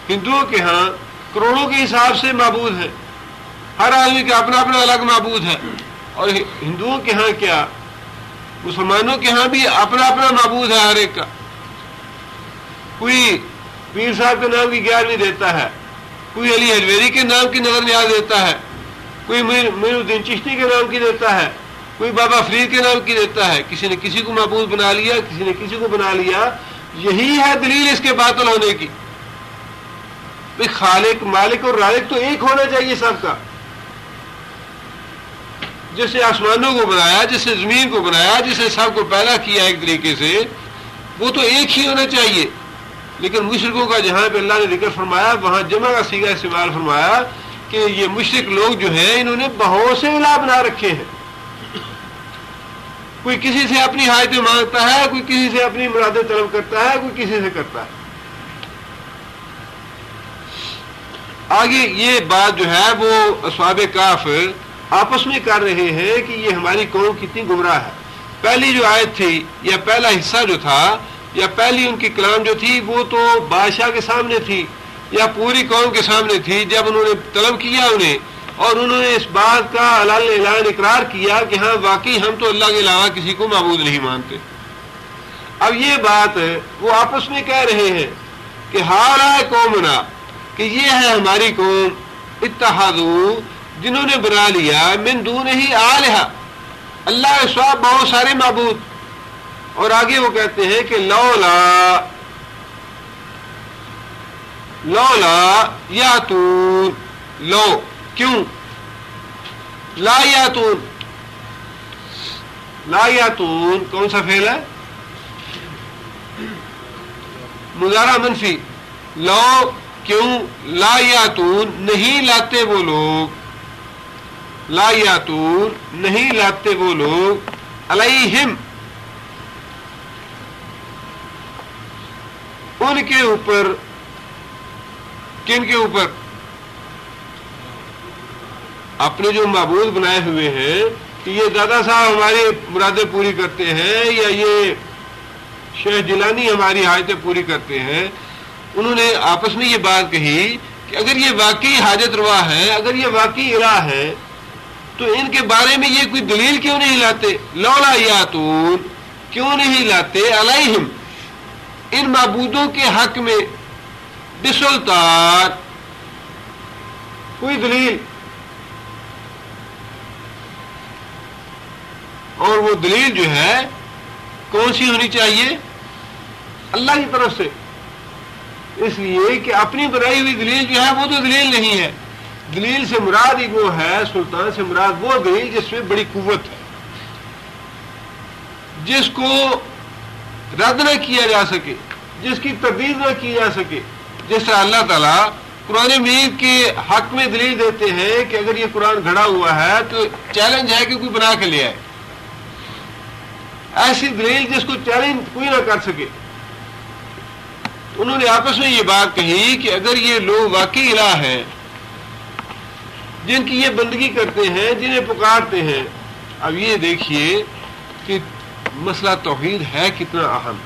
ہندوؤں کے ہاں کروڑوں کے حساب سے معبود ہیں، ہر آدمی کا اپنا اپنا الگ معبود ہے، اور ہندوؤں کے ہاں کیا، مسلمانوں کے ہاں بھی اپنا اپنا معبود ہے ہر ایک کا۔ کوئی پیر صاحب کے نام کی 11ویں دیتا ہے، کوئی علی حجویری کے نام کی نظر نیاز دیتا ہے، کوئی معین الدین چشتی کے نام کی دیتا ہے، کوئی بابا فرید کے نام کی دیتا ہے۔ کسی نے کسی کو معبود بنا لیا، کسی نے کسی کو بنا لیا۔ یہی ہے دلیل اس کے باطل ہونے کی۔ خالق، مالک اور رازق تو ایک ہونا چاہیے سب کا۔ جس نے آسمانوں کو بنایا، جس نے زمین کو بنایا، جس نے سب کو پیدا کیا ایک طریقے سے، وہ تو ایک ہی ہونا چاہیے۔ لیکن مشرکوں کا جہاں پہ اللہ نے ذکر فرمایا وہاں جمع کا صیغہ استعمال فرمایا کہ یہ مشرک لوگ جو ہیں انہوں نے بہت سے الہ بنا رکھے ہیں۔ کوئی کسی سے اپنی حاجتیں مانگتا ہے، کوئی کسی سے اپنی مرادیں طلب کرتا ہے، کوئی کسی سے کرتا ہے۔ آگے یہ بات جو ہے وہ اصحاب کہف آپس میں کر رہے ہیں کہ یہ ہماری قوم کتنی گمراہ ہے۔ پہلی جو آیت تھی یا پہلا حصہ جو تھا یا پہلی ان کی کلام جو تھی وہ تو بادشاہ کے سامنے تھی یا پوری قوم کے سامنے تھی، جب انہوں نے طلب کیا انہیں، اور انہوں نے اس بات کا اعلان اقرار کیا کہ ہاں واقعی ہم تو اللہ کے علاوہ کسی کو معبود نہیں مانتے۔ اب یہ بات وہ آپس میں کہہ رہے ہیں کہ ہارا قومنا، کہ یہ ہے ہماری قوم، اتحادو جنہوں نے بنا لیا، من دونہ آلہہ اللہ کے سوا بہت سارے معبود۔ اور آگے وہ کہتے ہیں کہ لولا یاتون، لو کیوں، لا یاتون کون سا فعل ہے؟ مضارع منفی، لو کیوں، لا یاتون نہیں لاتے وہ لوگ، لا یاتون نہیں لاتے وہ لوگ، علیہم ان کے اوپر، کن کے اوپر، اپنے جو معبود بنائے ہوئے ہیں کہ یہ دادا صاحب ہماری مرادیں پوری کرتے ہیں یا یہ شیخ جیلانی ہماری حاجتیں پوری کرتے ہیں، انہوں نے آپس میں یہ بات کہی کہ اگر یہ واقعی حاجت روا ہے، اگر یہ واقعی الہ ہے تو ان کے بارے میں یہ کوئی دلیل کیوں نہیں لاتے، لولا یاتون کیوں نہیں لاتے، علیہم ان معبودوں کے حق میں، بسلطان کوئی دلیل، اور وہ دلیل جو ہے کون سی ہونی چاہیے، اللہ کی طرف سے، اس لیے کہ اپنی بنائی ہوئی دلیل جو ہے وہ تو دلیل نہیں ہے، دلیل سے مراد ہی وہ ہے، سلطان سے مراد وہ دلیل جس میں بڑی قوت ہے، جس کو رد نہ کیا جا سکے، جس کی تردید نہ کی جا سکے، جس طرح اللہ تعالیٰ قرآن مجید کے حق میں دلیل دیتے ہیں کہ اگر یہ قرآن گھڑا ہوا ہے تو چیلنج ہے کہ کوئی بنا کے لے آئے، ایسی دلیل جس کو چیلنج کوئی نہ کر سکے۔ انہوں نے آپس میں یہ بات کہی کہ اگر یہ لوگ واقعی الہ ہیں جن کی یہ بندگی کرتے ہیں، جنہیں پکارتے ہیں، اب یہ دیکھیے کہ مسئلہ توحید ہے کتنا اہم،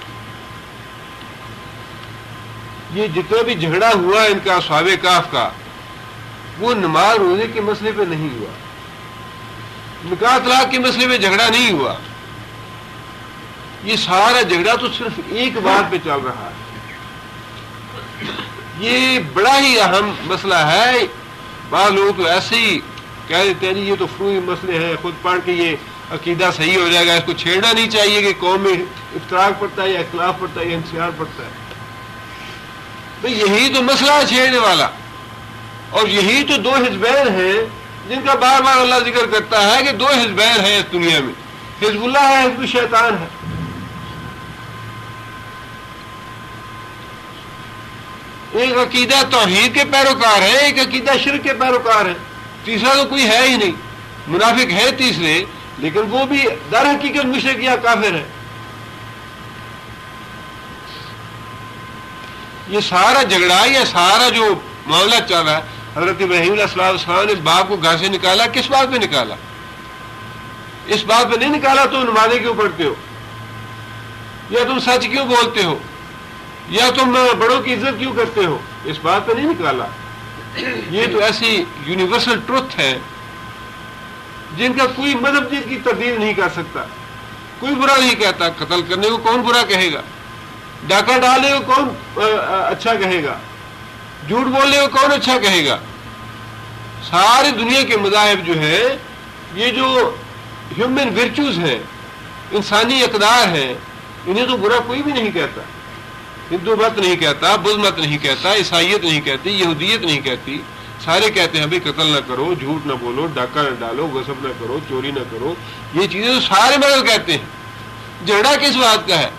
یہ جتنا بھی جھگڑا ہوا ان کا اصحاب کہف کا، وہ نماز روزے کے مسئلے پہ نہیں ہوا، نکاح طلاق کے مسئلے پہ جھگڑا نہیں ہوا، یہ سارا جھگڑا تو صرف ایک بات پہ چل رہا ہے، یہ بڑا ہی اہم مسئلہ ہے۔ بعض لوگ تو ایسے ہی کہہ دیتے ہیں یہ تو فروعی مسئلے ہیں، خود پڑھ کے یہ عقیدہ صحیح ہو جائے گا، اس کو چھیڑنا نہیں چاہیے کہ قوم میں افتراق پڑتا ہے یا اختلاف پڑتا ہے یا انحصار پڑتا ہے، تو یہی تو مسئلہ ہے چھیڑنے والا، اور یہی تو دو حزبین ہیں جن کا بار بار اللہ ذکر کرتا ہے کہ دو حزبین ہیں اس دنیا میں، حزب اللہ ہے، حزب شیطان ہے۔ ایک عقیدہ توحید کے پیروکار ہے، ایک عقیدہ شرک کے پیروکار ہے، تیسرا تو کوئی ہے ہی نہیں، منافق ہے تیسرے لیکن وہ بھی در حقیقت مشرک یا کافر ہے۔ یہ سارا جھگڑا، یہ سارا جو معاملہ چل رہا ہے، حضرت ابراہیم علیہ السلام نے اس باپ کو گھر سے نکالا، کس بات پہ نکالا؟ اس بات پہ نہیں نکالا تم نمازیں کیوں پڑھتے ہو، یا تم سچ کیوں بولتے ہو، یا تم بڑوں کی عزت کیوں کرتے ہو، اس بات پہ نہیں نکالا۔ یہ تو ایسی یونیورسل ٹروتھ ہے جن کا کوئی مذہب جن کی تبدیل نہیں کر سکتا، کوئی برا نہیں کہتا، قتل کرنے کو کون برا کہے گا، ڈاکہ ڈالنے کو کون اچھا کہے گا، جھوٹ بولنے کو کون اچھا کہے گا۔ ساری دنیا کے مذاہب جو ہے، یہ جو ہیومن ورچوز ہیں، انسانی اقدار ہیں، انہیں تو برا کوئی بھی نہیں کہتا، ہندو مت نہیں کہتا، بدھ مت نہیں کہتا، عیسائیت نہیں کہتی، یہودیت نہیں کہتی، سارے کہتے ہیں بھائی قتل نہ کرو، جھوٹ نہ بولو، ڈاکہ نہ ڈالو، غصب نہ کرو، چوری نہ کرو، یہ چیزیں تو سارے مذہب کہتے ہیں۔ جھگڑا کس بات کا ہے؟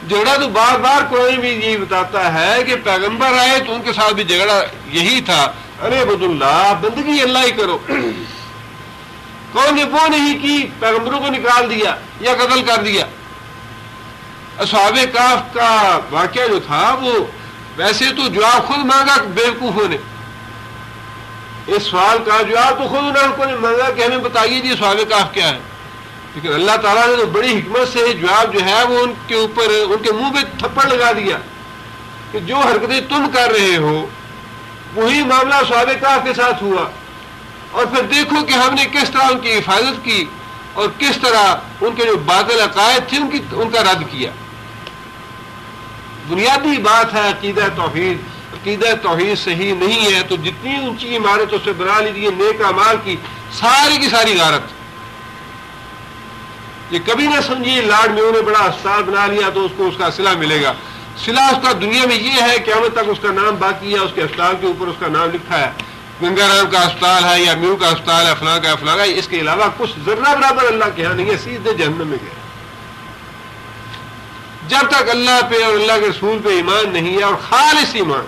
جھگڑا تو بار بار کوئی بھی یہی بتاتا ہے کہ پیغمبر آئے تو ان کے ساتھ بھی جھگڑا یہی تھا، ارے عبد اللہ، بندگی اللہ ہی کرو، کون نے وہ نہیں کی، پیغمبروں کو نکال دیا یا قتل کر دیا۔ اصحاب کہف کا واقعہ جو تھا وہ ویسے تو جواب خود مانگا بیوقوفوں نے، اس سوال کا جواب تو خود انہوں نے مانگا کہ ہمیں بتائیے جی اصحاب کہف کیا ہے، لیکن اللہ تعالیٰ نے تو بڑی حکمت سے جواب جو ہے وہ ان کے اوپر، ان کے منہ پہ تھپڑ لگا دیا کہ جو حرکتیں تم کر رہے ہو وہی معاملہ اصحاب کہف کے ساتھ ہوا، اور پھر دیکھو کہ ہم نے کس طرح ان کی حفاظت کی اور کس طرح ان کے جو باطل عقائد تھے ان کا رد کیا۔ بنیادی بات ہے عقیدہ توحید، عقیدہ توحید صحیح نہیں ہے تو جتنی اونچی عمارت اس سے بنا لیجیے نیک اعمال کی ساری غارت۔ یہ کبھی نہ سمجھیے لاڈ میوں نے بڑا اسپتال بنا لیا تو اس کو اس کا صلہ ملے گا، صلہ اس کا دنیا میں یہ ہے قیامت تک اس کا نام باقی ہے، اس کے اسپتال کے اوپر اس کا نام لکھا ہے، گنگا رام کا اسپتال ہے یا میو کا اسپتال ہے، فلاں کا فلاں کا، اس کے علاوہ کچھ ذرہ برابر اللہ کے یہاں نہیں ہے، سیدھے جہنم میں گئے۔ جب تک اللہ پہ اور اللہ کے رسول پہ ایمان نہیں ہے، اور خالص ایمان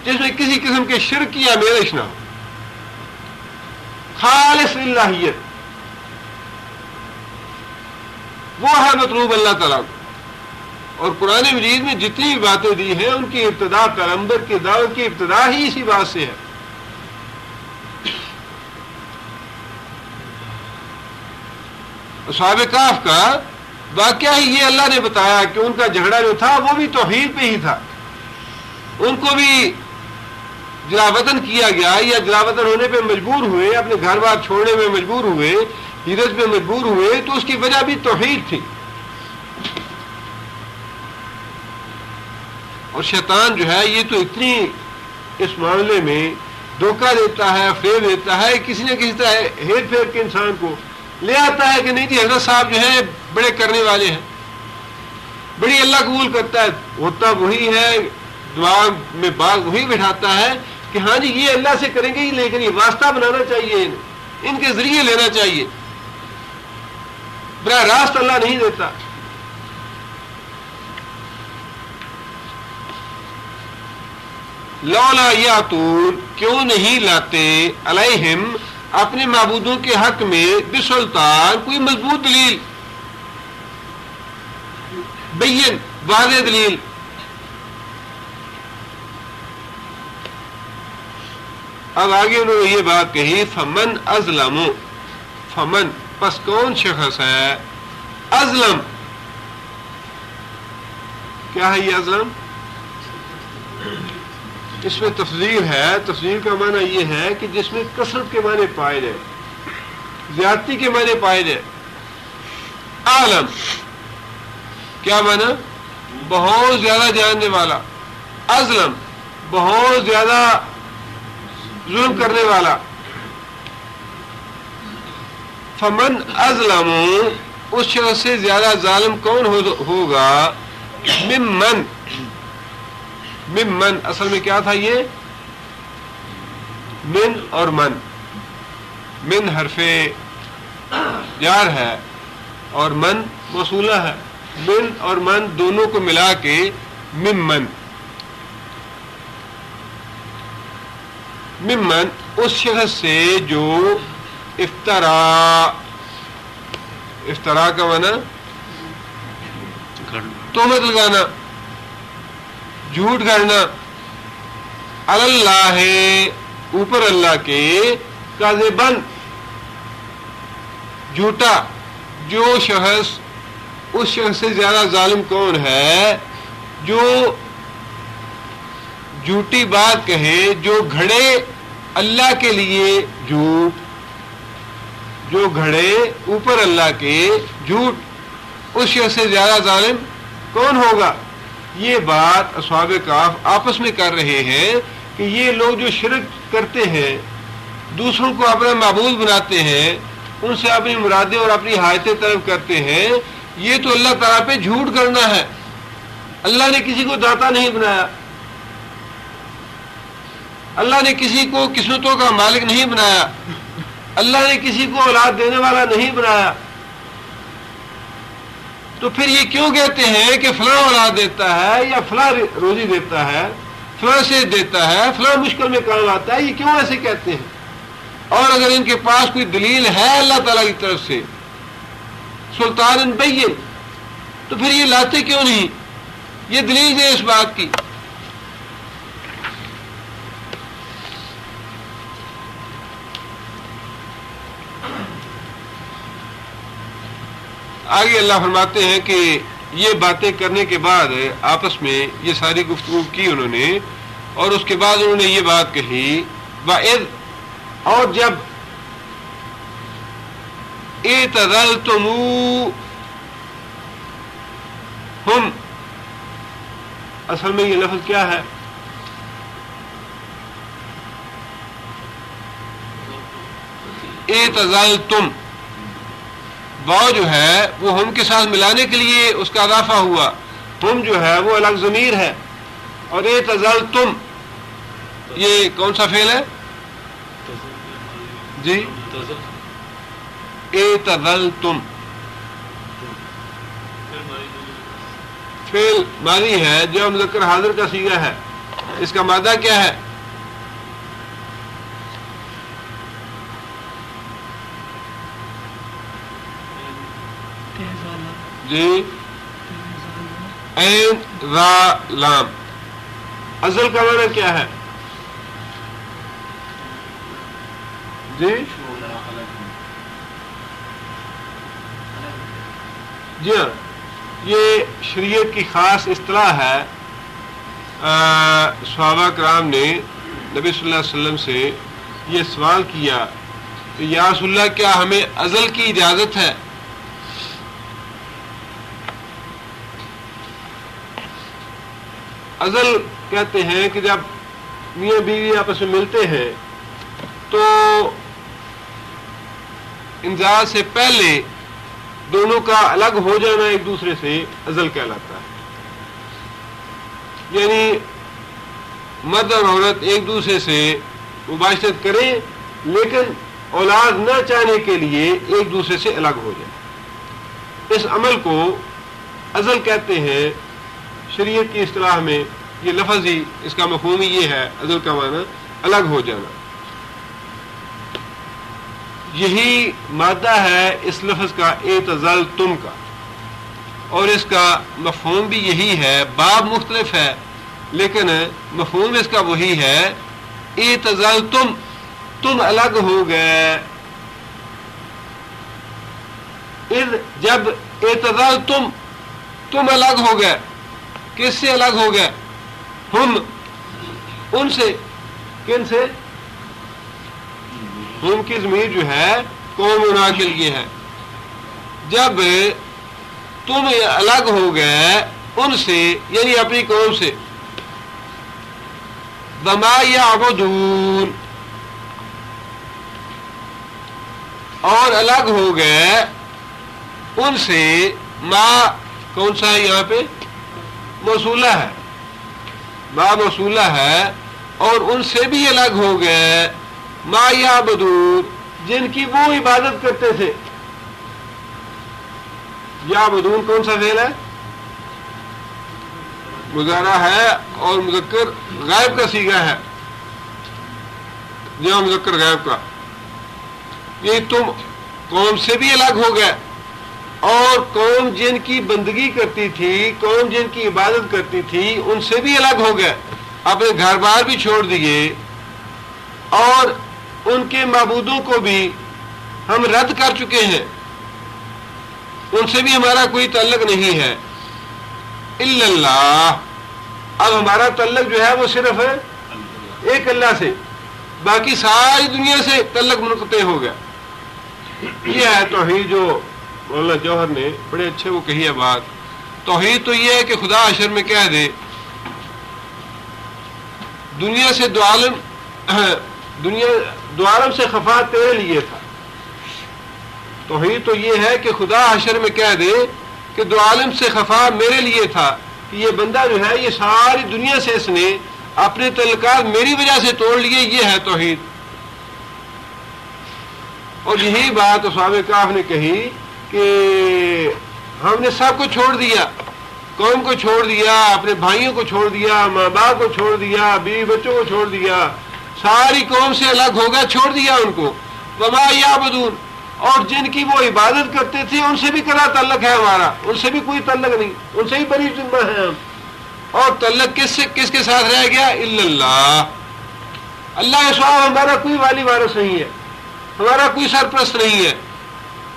جس میں کسی قسم کے شرک یا میرش نہ ہو، خالص الہیت، وہ ہے مطلوب اللہ تعالیٰ کو۔ اور قرآن مجید میں جتنی بھی باتیں دی ہیں ان کی ابتدا، پیغمبر کی دعوت کی ابتدا ہی اسی بات سے ہے۔ اصحاب کہف کا واقعہ ہی یہ اللہ نے بتایا کہ ان کا جھگڑا جو تھا وہ بھی توحید پہ ہی تھا، ان کو بھی جلا وطن کیا گیا یا جلا وطن ہونے پہ مجبور ہوئے، اپنے گھر بار چھوڑنے میں مجبور ہوئے، ہجرت پہ مجبور ہوئے، تو اس کی وجہ بھی توحید تھی۔ اور شیطان جو ہے یہ تو اتنی اس معاملے میں دھوکہ دیتا ہے، فریب دیتا ہے، کسی نہ کسی طرح ہیر پھیر کے انسان کو لے آتا ہے کہ نہیں جی حضرت صاحب جو ہیں بڑے کرنے والے ہیں، بڑی اللہ قبول کرتا ہے، ہوتا وہی ہے، دعا میں باغ وہی بٹھاتا ہے کہ ہاں جی یہ اللہ سے کریں گے ہی، لیکن یہ واسطہ بنانا چاہیے، ان کے ذریعے لینا چاہیے، براہ راست اللہ نہیں دیتا۔ لولا یاتون، کیوں نہیں لاتے، علیہم، اپنے معبودوں کے حق میں، بسلطان، کوئی مضبوط دلیل، بین، واضح دلیل۔ اب آگے انہوں نے یہ بات کہی، فمن ازلم، فمن، پس کون شخص ہے، ازلم، کیا ہے یہ ازلم؟ اس میں تفضیل ہے، تفضیل کا معنی یہ ہے کہ جس میں کثرت کے معنی پائے جائے، زیادتی کے معنی پائے جائے۔ عالم کیا معنی؟ بہت زیادہ جاننے والا، ازلم بہت زیادہ ظلم کرنے والا۔ فمن ازلم، اس شخص سے زیادہ ظالم کون ہوگا، ممن، ممن اصل میں کیا تھا یہ، من اور من حرف جار ہے اور من موصولہ ہے، من اور من دونوں کو ملا کے ممن، ممن اس شخص سے جو افترا، افترا کا معنی تہمت لگانا، جھوٹ گھڑنا، اللہ اوپر اللہ کے، کاذبن جھوٹا، جو شخص، اس شخص سے زیادہ ظالم کون ہے جو جھوٹی بات کہے، جو گھڑے اللہ کے لیے جھوٹ، جو گھڑے اوپر اللہ کے جھوٹ، اس شخص سے زیادہ ظالم کون ہوگا۔ یہ بات اصحاب کہف آپس میں کر رہے ہیں کہ یہ لوگ جو شرک کرتے ہیں، دوسروں کو اپنا معبود بناتے ہیں، ان سے اپنی مرادیں اور اپنی حاجتیں طلب کرتے ہیں، یہ تو اللہ تعالیٰ پہ جھوٹ کرنا ہے۔ اللہ نے کسی کو داتا نہیں بنایا، اللہ نے کسی کو قسمتوں کا مالک نہیں بنایا، اللہ نے کسی کو اولاد دینے والا نہیں بنایا، تو پھر یہ کیوں کہتے ہیں کہ فلاں اولاد دیتا ہے یا فلاں روزی دیتا ہے، فلاں سے دیتا ہے، فلاں مشکل میں کام آتا ہے، یہ کیوں ایسے کہتے ہیں؟ اور اگر ان کے پاس کوئی دلیل ہے اللہ تعالیٰ کی طرف سے، سلطان بین، تو پھر یہ لاتے کیوں نہیں؟ یہ دلیل ہے اس بات کی۔ آگے اللہ فرماتے ہیں کہ یہ باتیں کرنے کے بعد آپس میں یہ ساری گفتگو کی انہوں نے، اور اس کے بعد انہوں نے یہ بات کہی، وَإِذْ، اور جب، اعتزلتموہم، اصل میں یہ لفظ کیا ہے؟ اعتزلتم، واو جو ہے وہ ہم کے ساتھ ملانے کے لیے اس کا اضافہ ہوا، ہم جو ہے وہ الگ ضمیر ہے، اور اعتزلتم یہ کون سا فعل ہے جی؟ اعتزلتم، فعل ماضی ہے جو مذکر حاضر کا صیغہ ہے، اس کا مادہ کیا ہے؟ جی عین را لام۔ ازل کا معنی کیا ہے؟ جی جی ہاں، یہ شریعت کی خاص اصطلاح ہے۔ صحابہ کرام نے نبی صلی اللہ علیہ وسلم سے یہ سوال کیا کہ یا رسول اللہ کیا ہمیں ازل کی اجازت ہے؟ ازل کہتے ہیں کہ جب میاں بیوی آپس میں ملتے ہیں تو انزال سے پہلے دونوں کا الگ ہو جانا ایک دوسرے سے ازل کہلاتا ہے۔ یعنی مرد اور عورت ایک دوسرے سے مباشرت کریں لیکن اولاد نہ چاہنے کے لیے ایک دوسرے سے الگ ہو جائیں، اس عمل کو ازل کہتے ہیں۔ شریعت کی اصطلاح میں یہ لفظ ہی، اس کا مفہوم ہی یہ ہے، ازل کا معنی الگ ہو جانا۔ یہی مادہ ہے اس لفظ کا اعتزلتم کا، اور اس کا مفہوم بھی یہی ہے۔ باب مختلف ہے لیکن مفہوم اس کا وہی ہے، اعتزلتم، تم الگ ہو گئے۔ اذ جب اعتزلتم، تم الگ ہو گئے، کس سے الگ ہو گئے؟ ہم، ان سے، کن سے؟ ہم کی ضمیر جو ہے قوم انا کے لیے ہے۔ جب تم الگ ہو گئے ان سے یعنی اپنی قوم سے، وما یعبدون، اور الگ ہو گئے ان سے، ما کون سا ہے یہاں پہ؟ موصولہ ہے، ما موصولہ ہے، اور ان سے بھی الگ ہو گئے ما یعبدون، جن کی وہ عبادت کرتے تھے۔ یعبدون کون سا فعل ہے؟ مضارع ہے اور مذکر غائب کا صیغہ ہے، جہاں مذکر غائب کا۔ یہ تم قوم سے بھی الگ ہو گئے، اور قوم جن کی بندگی کرتی تھی، قوم جن کی عبادت کرتی تھی، ان سے بھی الگ ہو گئے، اپنے گھر بار بھی چھوڑ دیے، اور ان کے معبودوں کو بھی ہم رد کر چکے ہیں، ان سے بھی ہمارا کوئی تعلق نہیں ہے۔ الا اللہ، اب ہمارا تعلق جو ہے وہ صرف ہے ایک اللہ سے، باقی ساری دنیا سے تعلق منقطع ہو گیا۔ یہ ہے توحید، جو مولانا جوہر نے بڑے اچھے وہ کہی ہے بات۔ توحید تو یہ ہے کہ خدا حشر میں کہہ دے دنیا سے دو عالم، دنیا دو عالم سے خفا تیرے لیے تھا۔ توحید تو یہ ہے کہ خدا حشر میں کہہ دے کہ دو عالم سے خفا میرے لیے تھا، کہ یہ بندہ جو ہے یہ ساری دنیا سے اس نے اپنے تعلقات میری وجہ سے توڑ لیے۔ یہ ہے توحید، اور یہی بات اصحاب کہف نے کہی کہ ہم نے سب کو چھوڑ دیا، قوم کو چھوڑ دیا، اپنے بھائیوں کو چھوڑ دیا، ماں باپ کو چھوڑ دیا، بیوی بچوں کو چھوڑ دیا، ساری قوم سے الگ ہو گیا، چھوڑ دیا ان کو۔ وما یعبدون، اور جن کی وہ عبادت کرتے تھے ان سے بھی کیا تعلق ہے ہمارا؟ ان سے بھی کوئی تعلق نہیں، ان سے ہی بری ذمہ ہے ہم۔ اور تعلق کس کے ساتھ رہ گیا؟ الا اللہ، اللہ کے سوا ہمارا کوئی والی وارث نہیں ہے، ہمارا کوئی سرپرست نہیں ہے۔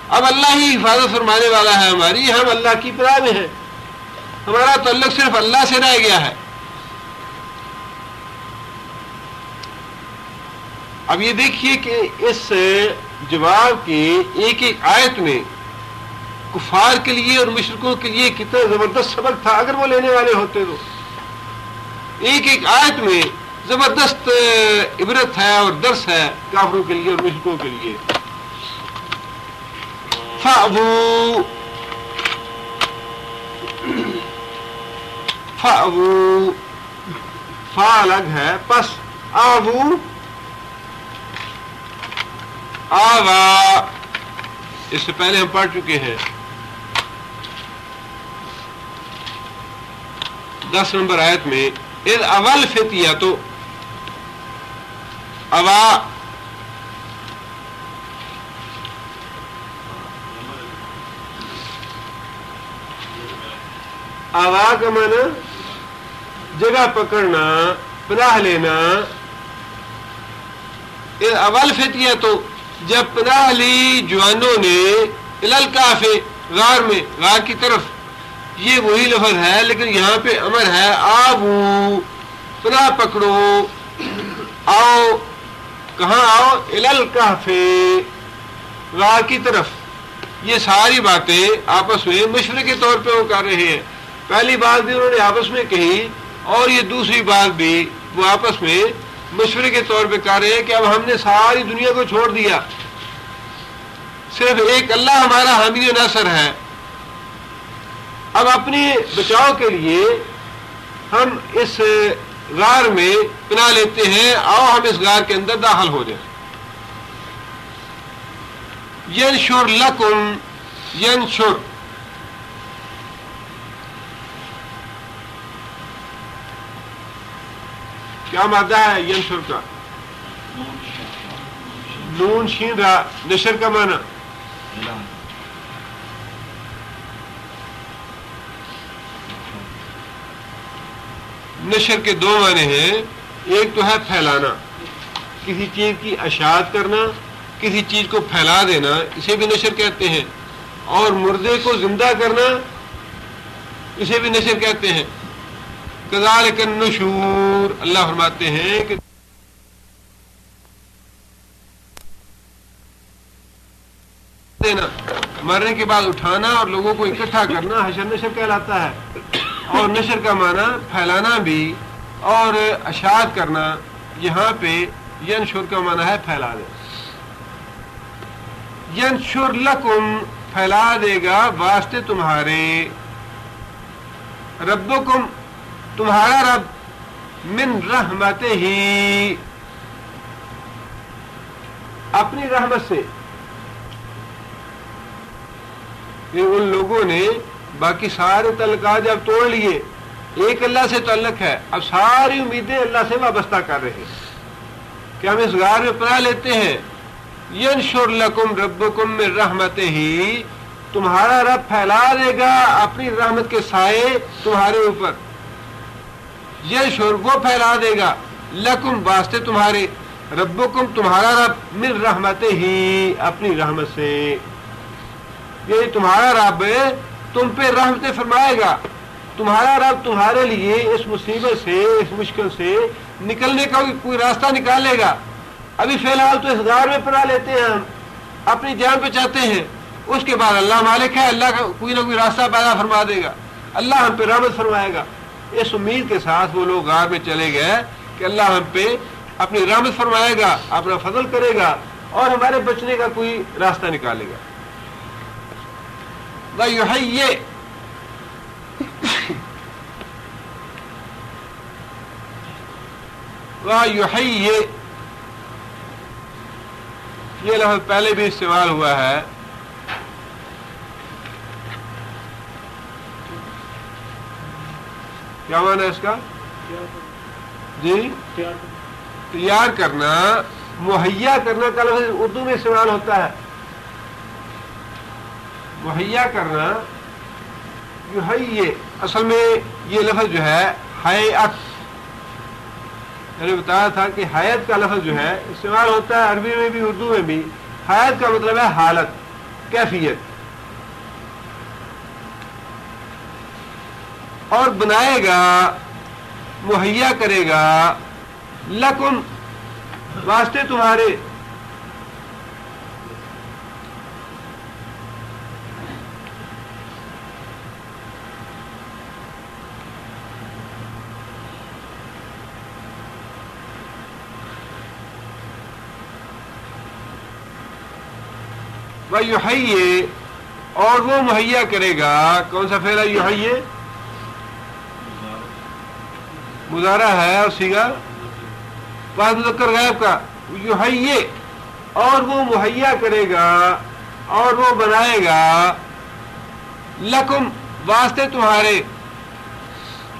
اب اللہ ہی حفاظت فرمانے والا ہے ہماری، ہم اللہ کی پناہ میں ہیں، ہمارا تعلق صرف اللہ سے رہ گیا ہے۔ اب یہ دیکھیے کہ اس جواب کی ایک ایک آیت میں کفار کے لیے اور مشرکوں کے لیے کتنا زبردست سبق تھا، اگر وہ لینے والے ہوتے تو۔ ایک ایک آیت میں زبردست عبرت ہے اور درس ہے کافروں کے لیے اور مشرکوں کے لیے۔ فَأْبُوا، فَأْبُوا، فا الگ ہے، پس آبو، آوا، اس سے پہلے ہم پڑھ چکے ہیں۔ 10 نمبر آیت میں اذ اول فتیہ تو آوا کا معنی جگہ پکڑنا، پناہ لینا. اول فتیہ تو جب پناہ لی جوانوں نے الالکاف غار میں، غار کی طرف. یہ وہی لفظ ہے لیکن یہاں پہ امر ہے آبو، پناہ پکڑو، آؤ. کہاں آؤ؟ الالکاف، غار کی طرف. یہ ساری باتیں آپس میں مشورے کے طور پہ وہ کر رہے ہیں. پہلی بات بھی انہوں نے آپس میں کہی اور یہ دوسری بات بھی وہ آپس میں مشورے کے طور پہ کر رہے ہیں کہ اب ہم نے ساری دنیا کو چھوڑ دیا، صرف ایک اللہ ہمارا حامی و ناصر ہے. اب اپنے بچاؤ کے لیے ہم اس غار میں پناہ لیتے ہیں، آؤ ہم اس غار کے اندر داخل ہو جائیں. ینشر لکم، ینشر کیا مادہ ہے؟ ینشر کا نون شین را. نشر کا معنی نشر کے دو معنی ہیں. ایک تو ہے پھیلانا، کسی چیز کی اشاعت کرنا، کسی چیز کو پھیلا دینا، اسے بھی نشر کہتے ہیں. اور مردے کو زندہ کرنا، اسے بھی نشر کہتے ہیں. کذالک النشور، اللہ فرماتے ہیں کہ دینا، مرنے کے بعد اٹھانا اور لوگوں کو اکٹھا کرنا حشر نشر کہلاتا ہے. اور نشر کا معنی پھیلانا بھی اور اشاعت کرنا. یہاں پہ ینشر کا معنی ہے پھیلا دے. ینشر لکم، پھیلا دے گا واسطے تمہارے، ربکم، تمہارا رب، من رحمت ہی، اپنی رحمت سے. یہ ان لوگوں نے باقی سارے تعلقات جب توڑ لیے، ایک اللہ سے تعلق ہے، اب ساری امیدیں اللہ سے وابستہ کر رہے ہیں کہ ہم اس غار میں پناہ لیتے ہیں. ینشر لکم ربکم من رحمت ہی، تمہارا رب پھیلا دے گا اپنی رحمت کے سائے تمہارے اوپر. ینشر، وہ پھیلا دے گا، لکم، واسطے تمہارے، ربکم، تمہارا رب، من رحمت ہی، اپنی رحمت سے. یہ تمہارا رب تم پہ رحمت فرمائے گا. تمہارا رب تمہارے لیے اس مصیبت سے، اس مشکل سے نکلنے کا کوئی راستہ نکالے گا. ابھی فی الحال تو اس غار میں پناہ لیتے ہیں، ہم اپنی جان بچاتے ہیں. اس کے بعد اللہ مالک ہے، اللہ کا کوئی نہ کوئی راستہ پیدا فرما دے گا، اللہ ہم پہ رحمت فرمائے گا. اس امید کے ساتھ وہ لوگ غار میں چلے گئے کہ اللہ ہم پہ اپنی رحمت فرمائے گا، اپنا فضل کرے گا اور ہمارے بچنے کا کوئی راستہ نکالے گا. وَيُحَيِّئُ، وَيُحَيِّئُ، یہ لفظ پہلے بھی استعمال ہوا ہے. کیا معنی ہے اس کا؟ جی، تیار کرنا، مہیا کرنا کا لفظ اردو میں استعمال ہوتا ہے. مہیا کرنا، یحیی، اصل میں یہ لفظ جو ہے حیات، میں نے بتایا تھا کہ حیات کا لفظ جو ہے استعمال ہوتا ہے عربی میں بھی اردو میں بھی. حیات کا مطلب ہے حالت، کیفیت. اور بنائے گا، مہیا کرے گا، لکم، واسطے تمہارے، وَيُحَيِّ، اور وہ مہیا کرے گا. کون سا فعل ہے یحیی؟ مضارع ہے اور صیغہ واحد مذکر غائب کا. یحیی، اور وہ مہیا کرے گا اور وہ بنائے گا، لکم، واسطے تمہارے،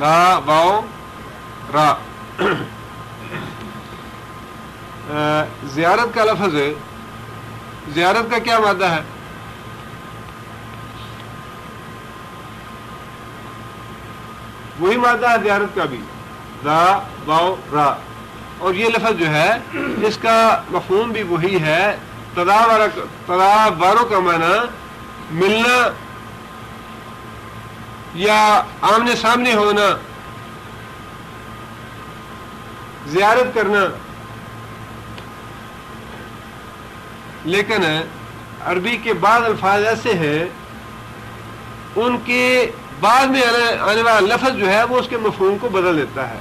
را واو را زیارت کا لفظ ہے، زیارت کا کیا مادہ ہے؟ وہی مادہ ہے زیارت کا بھی، را واو را، اور یہ لفظ جو ہے اس کا مفہوم بھی وہی ہے، تداورو کا معنی ملنا یا آمنے سامنے ہونا، زیارت کرنا. لیکن عربی کے بعض الفاظ ایسے ہیں ان کے بعد میں آنے والا لفظ جو ہے وہ اس کے مفہوم کو بدل دیتا ہے.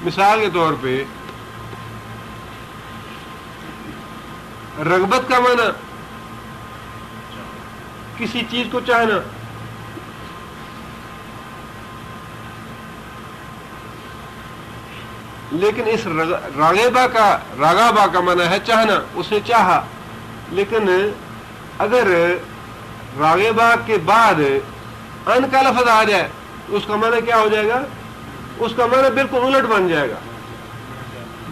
مثال کے طور پہ رغبت کا معنی کسی چیز کو چاہنا، لیکن اس راغبہ کا معنی ہے چاہنا، اس نے چاہا. لیکن اگر راغبہ کے بعد ان کا لفظ آ جائے اس کا معنی کیا ہو جائے گا؟ اس کا معنی بالکل الٹ بن جائے گا.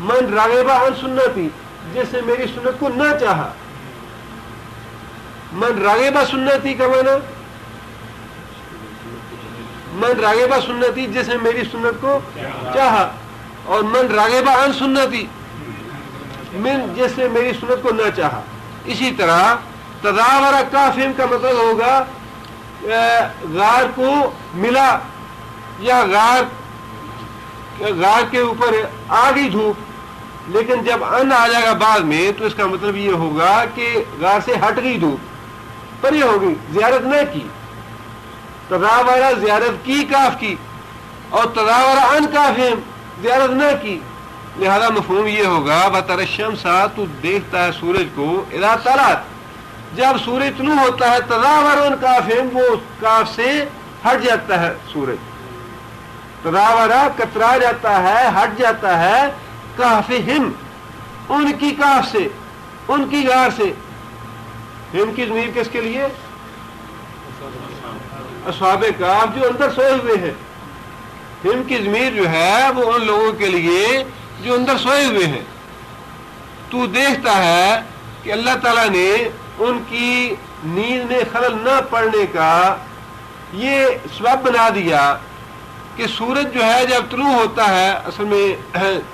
من راغبہ ان سنتی، جس نے میری سنت کو نہ چاہا. من راغبہ سنتی کا معنی من راغبہ سنتی، جس نے میری سنت کو چاہا. اور من راغبہ ان سنتی، من جس نے میری سنت کو نہ چاہا. اسی طرح تداورہ کافم کا مطلب ہوگا غار کو ملا، یا غار کے اوپر آ گئی دھوپ. لیکن جب ان آ جائے گا بعد میں تو اس کا مطلب یہ ہوگا کہ غار سے ہٹ گئی دھوپ، پرے ہو گئی، زیارت نہ کی. تداورہ زیارت کی کاف کی، اور تداورہ ان کافم زیارت نہ کی. لہذا مفہوم یہ ہوگا بطر الشمس، تو دیکھتا ہے سورج کو، اذا طلعت، جب سورج طلوع ہوتا ہے، تداور ان کافہم، وہ کاف سے ہٹ جاتا ہے سورج. تداورہ کترا جاتا ہے، ہٹ جاتا ہے، کافہم ان کی کاف سے، ان کی غار سے. ہم کی ضمیر کس کے لیے؟ اصحاب کاف جو اندر سوئے ہوئے ہیں. ہم کی ضمیر جو ہے وہ ان لوگوں کے لیے جو اندر سوئے ہوئے ہیں. تو دیکھتا ہے کہ اللہ تعالیٰ نے ان کی نیند میں خلل نہ پڑنے کا یہ سبب بنا دیا کہ سورج جو ہے جب طلوع ہوتا ہے، اصل میں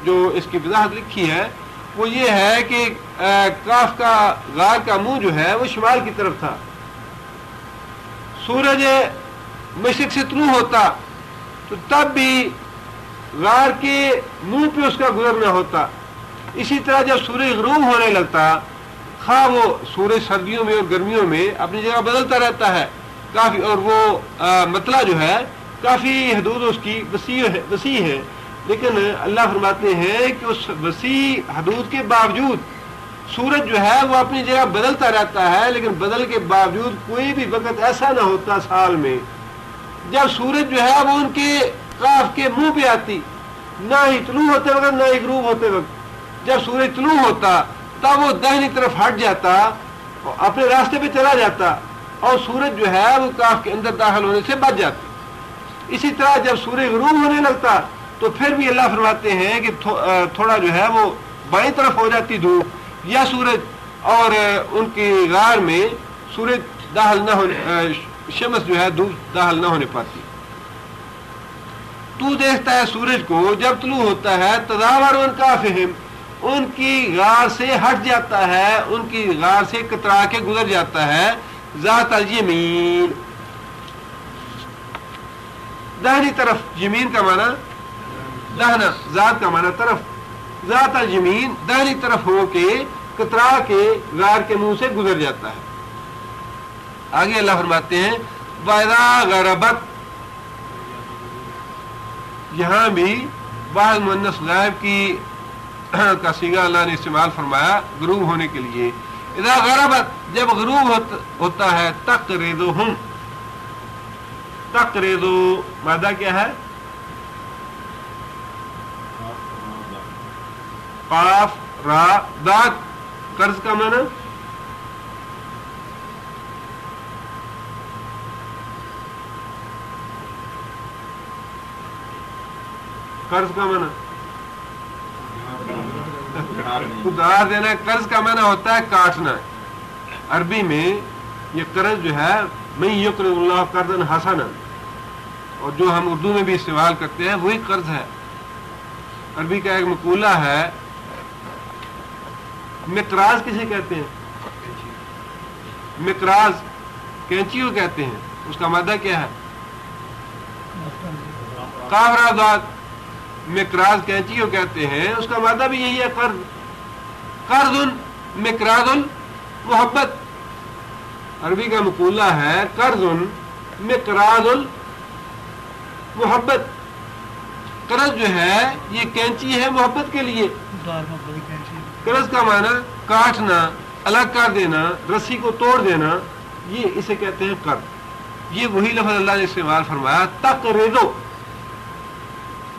جو اس کی وضاحت لکھی ہے وہ یہ ہے کہ کاف کا غار کا منہ جو ہے وہ شمال کی طرف تھا. سورج مشرق سے طلوع ہوتا تو تب بھی غار کے منہ پہ اس کا گزرنا ہوتا. اسی طرح جب سورج غروب ہونے لگتا، خواہ وہ سورج سردیوں میں اور گرمیوں میں اپنی جگہ بدلتا رہتا ہے کافی، اور وہ مطلع جو ہے کافی حدود اس کی وسیع ہے. لیکن اللہ فرماتے ہیں کہ اس وسیع حدود کے باوجود سورج جو ہے وہ اپنی جگہ بدلتا رہتا ہے. لیکن بدل کے باوجود کوئی بھی وقت ایسا نہ ہوتا سال میں جب سورج جو ہے وہ ان کے کاف کے منہ پہ آتی، نہ ہی طلوع ہوتے وقت نہ ہی غروب ہوتے وقت. جب سورج طلوع ہوتا تب وہ داہنی طرف ہٹ جاتا، اپنے راستے پہ چلا جاتا، اور سورج جو ہے وہ کاف کے اندر داخل ہونے سے بچ جاتی. اسی طرح جب سورج غروب ہونے لگتا تو پھر بھی اللہ فرماتے ہیں کہ تھوڑا جو ہے وہ بائیں طرف ہو جاتی دھوپ یا سورج، اور ان کی غار میں سورج داخل نہ ہونے، شمس جو ہے دھوپ داخل نہ ہونے پاتی. تو دیکھتا ہے سورج کو جب طلوع ہوتا ہے، تداور ان کافہم، ان کی غار سے ہٹ جاتا ہے، ان کی غار سے کترا کے گزر جاتا ہے، ذات الیمین، داہنی طرف. یمین کا معنی داہنا، ذات کا معنی طرف. ذات الیمین داہنی طرف ہو کے کترا کے غار کے منہ سے گزر جاتا ہے. آگے اللہ فرماتے ہیں وَإِذَا غَرَبَتْ، یہاں بھی بعض مؤنث غائب کی کا صیغہ اللہ نے استعمال فرمایا غروب ہونے کے لیے. اذا غربت، جب غروب ہوتا ہے، تقرضهم، تقرضو مادہ کیا ہے؟ قاف را داد، قرض کا معنی قرض کا معنی ادھار دینا. قرض کا معنی ہوتا ہے کاٹنا. عربی میں یہ قرض جو ہے من یقرض اللہ قرضا حسنا، اور جو ہم اردو میں بھی استعمال کرتے ہیں وہی قرض ہے. عربی کا ایک مقولہ ہے، مقراض کسے کہتے ہیں؟ مقراض کینچی کو کہتے ہیں. اس کا مادہ کیا ہے؟ قاف را ضاد. مقراض کینچی کو کہتے ہیں، اس کا مادہ بھی یہی ہے قرض. قرض مقراض محبت. عربی کا مقولہ ہے قرض مقراض محبت. قرض جو ہے یہ کینچی ہے محبت کے لیے. قرض کا معنی کاٹنا، الگ کر دینا، رسی کو توڑ دینا، یہ اسے کہتے ہیں قرض. یہ وہی لفظ اللہ نے استعمال فرمایا تقرضو.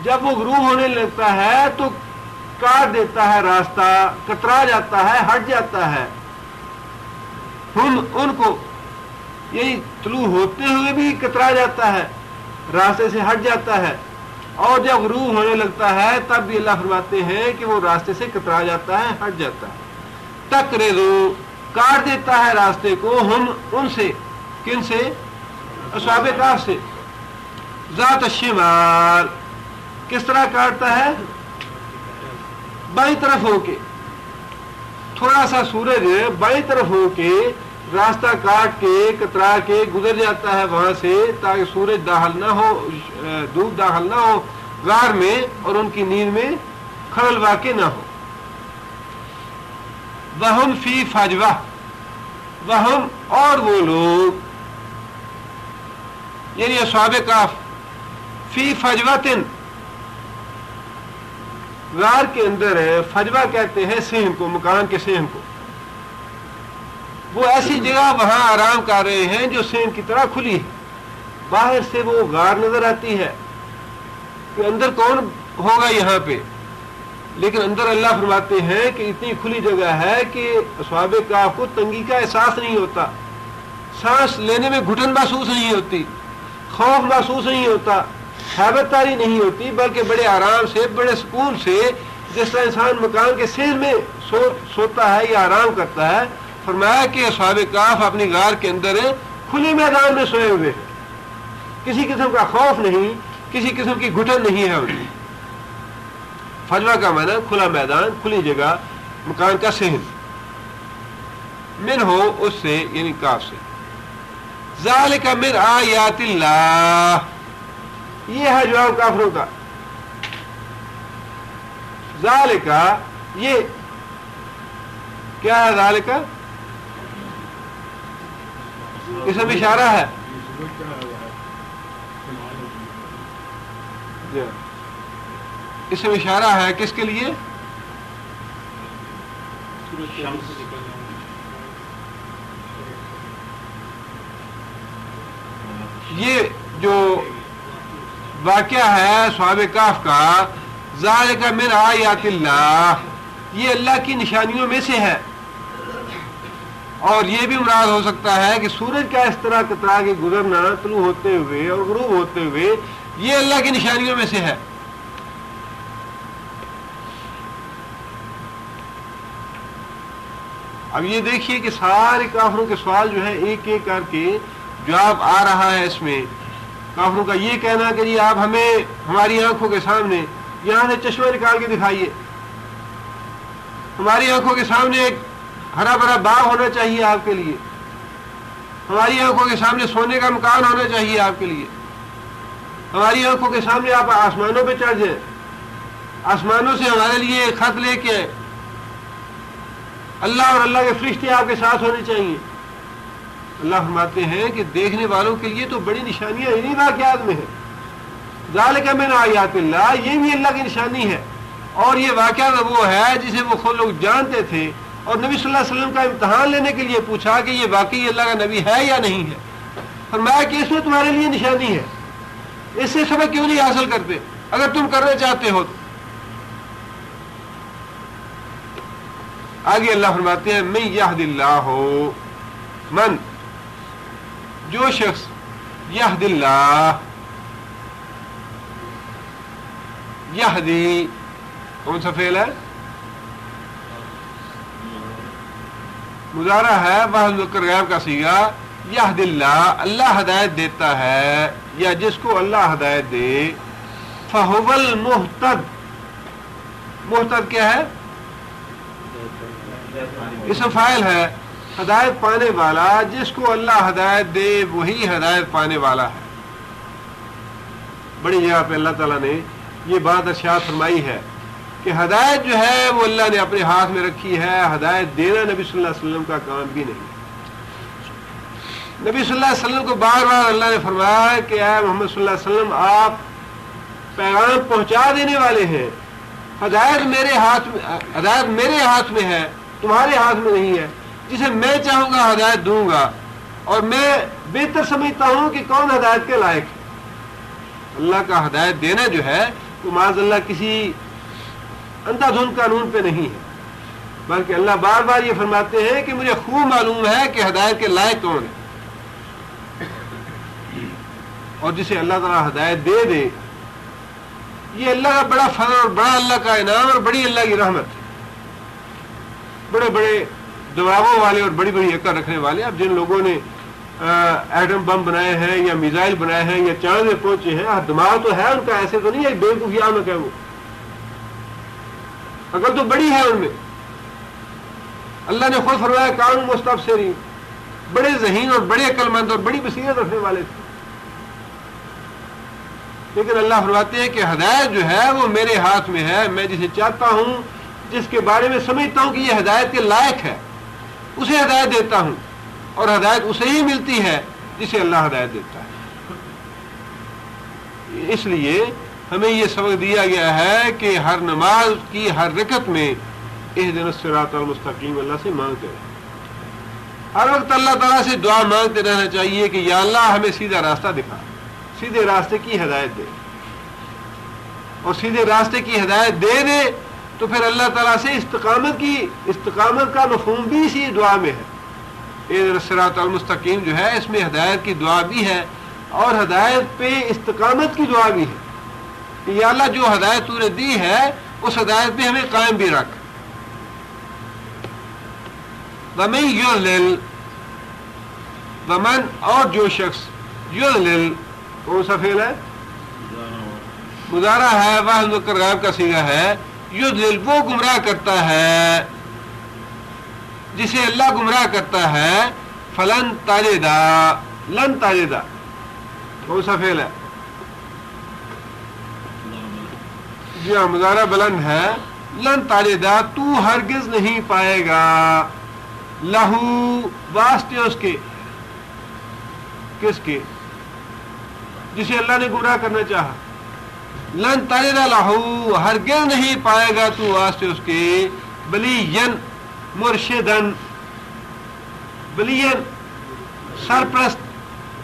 جب وہ غروب ہونے لگتا ہے تو کاٹ دیتا ہے راستہ، کترا جاتا ہے، ہٹ جاتا ہے. ہم ان کو یہی طلوع ہوتے ہوئے بھی کترا جاتا ہے، راستے سے ہٹ جاتا ہے، اور جب غروب ہونے لگتا ہے تب بھی اللہ فرماتے ہیں کہ وہ راستے سے کترا جاتا ہے، ہٹ جاتا ہے. تقرضو کاٹ دیتا ہے راستے کو، ہم ان سے. کن سے؟ اصحاب کہف سے. ذات الشمال کس طرح کاٹتا ہے؟ بائیں طرف ہو کے. تھوڑا سا سورج بائیں طرف ہو کے راستہ کاٹ کے کترا کے گزر جاتا ہے وہاں سے، تاکہ سورج داخل نہ ہو، دھوپ داخل نہ ہو غار میں اور ان کی نیند میں خلل واقع نہ ہو. وہم فی فجوہ. وہم اور وہ لوگ یعنی اصحاب کہف فی فجوتن غار کے اندر ہے. فجوہ کہتے ہیں صحن کو، مکان کے صحن کو. وہ ایسی جگہ وہاں آرام کر رہے ہیں جو صحن کی طرح کھلی ہے. باہر سے وہ غار نظر آتی ہے کہ اندر کون ہوگا یہاں پہ، لیکن اندر اللہ فرماتے ہیں کہ اتنی کھلی جگہ ہے کہ اصحاب کہف کو تنگی کا احساس نہیں ہوتا، سانس لینے میں گھٹن محسوس نہیں ہوتی، خوف محسوس نہیں ہوتا، ہیبت تاری نہیں ہوتی، بلکہ بڑے آرام سے، بڑے سکون سے، جس طرح انسان مکان کے صحن میں سوتا ہے یا آرام کرتا ہے. فرمایا کہ اصحاب کہف اپنی غار کے اندر کھلے میدان میں سوئے ہوئے ہیں، کسی قسم کا خوف نہیں، کسی قسم کی گھٹن نہیں ہے انہیں. فجوہ کا معنی کھلا میدان، کھلی جگہ، مکان کا صحن. من ہو اس سے یعنی کاف سے. ذالک من آیات اللہ، یہ ہے جواب کافروں کا. ذالک یہ کیا ہے؟ ذالک اسم اشارہ ہے. اسم اشارہ ہے کس کے لیے؟ یہ جو واقعہ ہے اصحاب کہف کا، ذالک من آیات اللہ، یہ اللہ کی نشانیوں میں سے ہے. اور یہ بھی مراد ہو سکتا ہے کہ سورج کا اس طرح کترا کے گزرنا طلوع ہوتے ہوئے اور غروب ہوتے ہوئے، یہ اللہ کی نشانیوں میں سے ہے. اب یہ دیکھیے کہ سارے کافروں کے سوال جو ہے ایک ایک کر کے جواب آ رہا ہے. اس میں کافروں کا یہ کہنا کہ جی آپ ہمیں ہماری آنکھوں کے سامنے یہاں سے چشمہ نکال کے دکھائیے، ہماری آنکھوں کے سامنے ایک ہرا بھرا باغ ہونا چاہیے آپ کے لیے، ہماری آنکھوں کے سامنے سونے کا مکان ہونا چاہیے آپ کے لیے، ہماری آنکھوں کے سامنے آپ آسمانوں پہ چڑھ جائیں، آسمانوں سے ہمارے لیے خط لے کے اللہ اور اللہ کے فرشتے آپ کے ساتھ ہونے چاہیے. اللہ فرماتے ہیں کہ دیکھنے والوں کے لیے تو بڑی نشانیاں انہی واقعات میں ہیں. ذالک من آیات اللہ، یہ بھی اللہ کی نشانی ہے. اور یہ واقعہ وہ ہے جسے وہ خود لوگ جانتے تھے، اور نبی صلی اللہ علیہ وسلم کا امتحان لینے کے لیے پوچھا کہ یہ واقعی اللہ کا نبی ہے یا نہیں ہے. فرمایا کہ اس میں تمہارے لیے نشانی ہے، اس سے سبق کیوں نہیں حاصل کرتے اگر تم کرنا چاہتے ہو. آگے اللہ فرماتے ہیں من یہد اللہ، من جو شخص یہد اللہ، یہدی کون سا فعل ہے؟ مضارع ہے، وہ مذکر غائب کا صیغہ یہد اللہ، اللہ ہدایت دیتا ہے یا جس کو اللہ ہدایت دے، فہو المہتد، محتد کیا ہے؟ اسم فاعل ہے، ہدایت پانے والا، جس کو اللہ ہدایت دے وہی ہدایت پانے والا ہے۔ بڑی جگہ پہ اللہ تعالیٰ نے یہ بات ارشاد فرمائی ہے کہ ہدایت جو ہے وہ اللہ نے اپنے ہاتھ میں رکھی ہے، ہدایت دینا نبی صلی اللہ علیہ وسلم کا کام بھی نہیں۔ نبی صلی اللہ علیہ وسلم کو بار بار اللہ نے فرمایا کہ اے محمد صلی اللہ علیہ وسلم آپ پیغام پہنچا دینے والے ہیں، ہدایت میرے ہاتھ میں ہے، تمہارے ہاتھ میں نہیں ہے، جسے میں چاہوں گا ہدایت دوں گا، اور میں بہتر سمجھتا ہوں کہ کون ہدایت کے لائق ہے۔ اللہ کا ہدایت دینا جو ہے وہ معاذ اللہ کسی اندھا دھند قانون پہ نہیں ہے، بلکہ اللہ بار بار یہ فرماتے ہیں کہ مجھے خوب معلوم ہے کہ ہدایت کے لائق کون ہے، اور جسے اللہ تعالیٰ ہدایت دے دے یہ اللہ کا بڑا فضل اور بڑا اللہ کا انعام اور بڑی اللہ کی رحمت ہے۔ بڑے بڑے دباؤں والے اور بڑی بڑی عقل رکھنے والے، اب جن لوگوں نے ایٹم بم بنائے ہیں یا میزائل بنائے ہیں یا چاند میں پہنچے ہیں، دماغ تو ہے ان کا، ایسے تو نہیں ہے بے وقوفیاں میں کہ وہ عقل تو بڑی ہے ان میں۔ اللہ نے خود فرمایا کانوا مستبصرین، بڑے ذہین اور بڑے عقل مند اور بڑی بصیرت رکھنے والے تھے، لیکن اللہ فرماتے ہیں کہ ہدایت جو ہے وہ میرے ہاتھ میں ہے، میں جسے چاہتا ہوں، جس کے بارے میں سمجھتا ہوں کہ یہ ہدایت کے لائق ہے، اسے ہدایت دیتا ہوں، اور ہدایت اسے ہی ملتی ہے جسے اللہ ہدایت دیتا ہے۔ اس لیے ہمیں یہ سبق دیا گیا ہے کہ ہر نماز کی ہر رکعت میں اہدنا الصراط المستقیم اللہ سے مانگتے رہیں، ہر وقت اللہ تعالیٰ سے دعا مانگتے رہنا چاہیے کہ یا اللہ ہمیں سیدھا راستہ دکھا، سیدھے راستے کی ہدایت دے، اور سیدھے راستے کی ہدایت دے دے تو پھر اللہ تعالیٰ سے استقامت کا مفہوم بھی اسی دعا میں ہے۔ اہدنا الصراط المستقیم جو ہے اس میں ہدایت کی دعا بھی ہے، اور ہدایت پہ استقامت کی دعا بھی ہے کہ یا اللہ جو ہدایت تو نے دی ہے اس ہدایت پہ ہمیں قائم بھی رکھ۔ ومن یضلل، ومن اور جو شخص، یضلل کون سا فعل ہے؟ مضارع ہے، وہ مذکر غائب کا صیغہ ہے، یضلل وہ گمراہ کرتا ہے، جسے اللہ گمراہ کرتا ہے، فلن تجدا، لن تجدا کون سا فعل ہے؟ جی ہاں مضارع بلند ہے، لن تجدا تو ہرگز نہیں پائے گا، لہو واسطے اس کے، کس کے؟ جسے اللہ نے گمراہ کرنا چاہا، لن تجد لہو ہرگز نہیں پائے گا تو واسطے اس کے، ولیین مرشدن، ولیین سرپرست،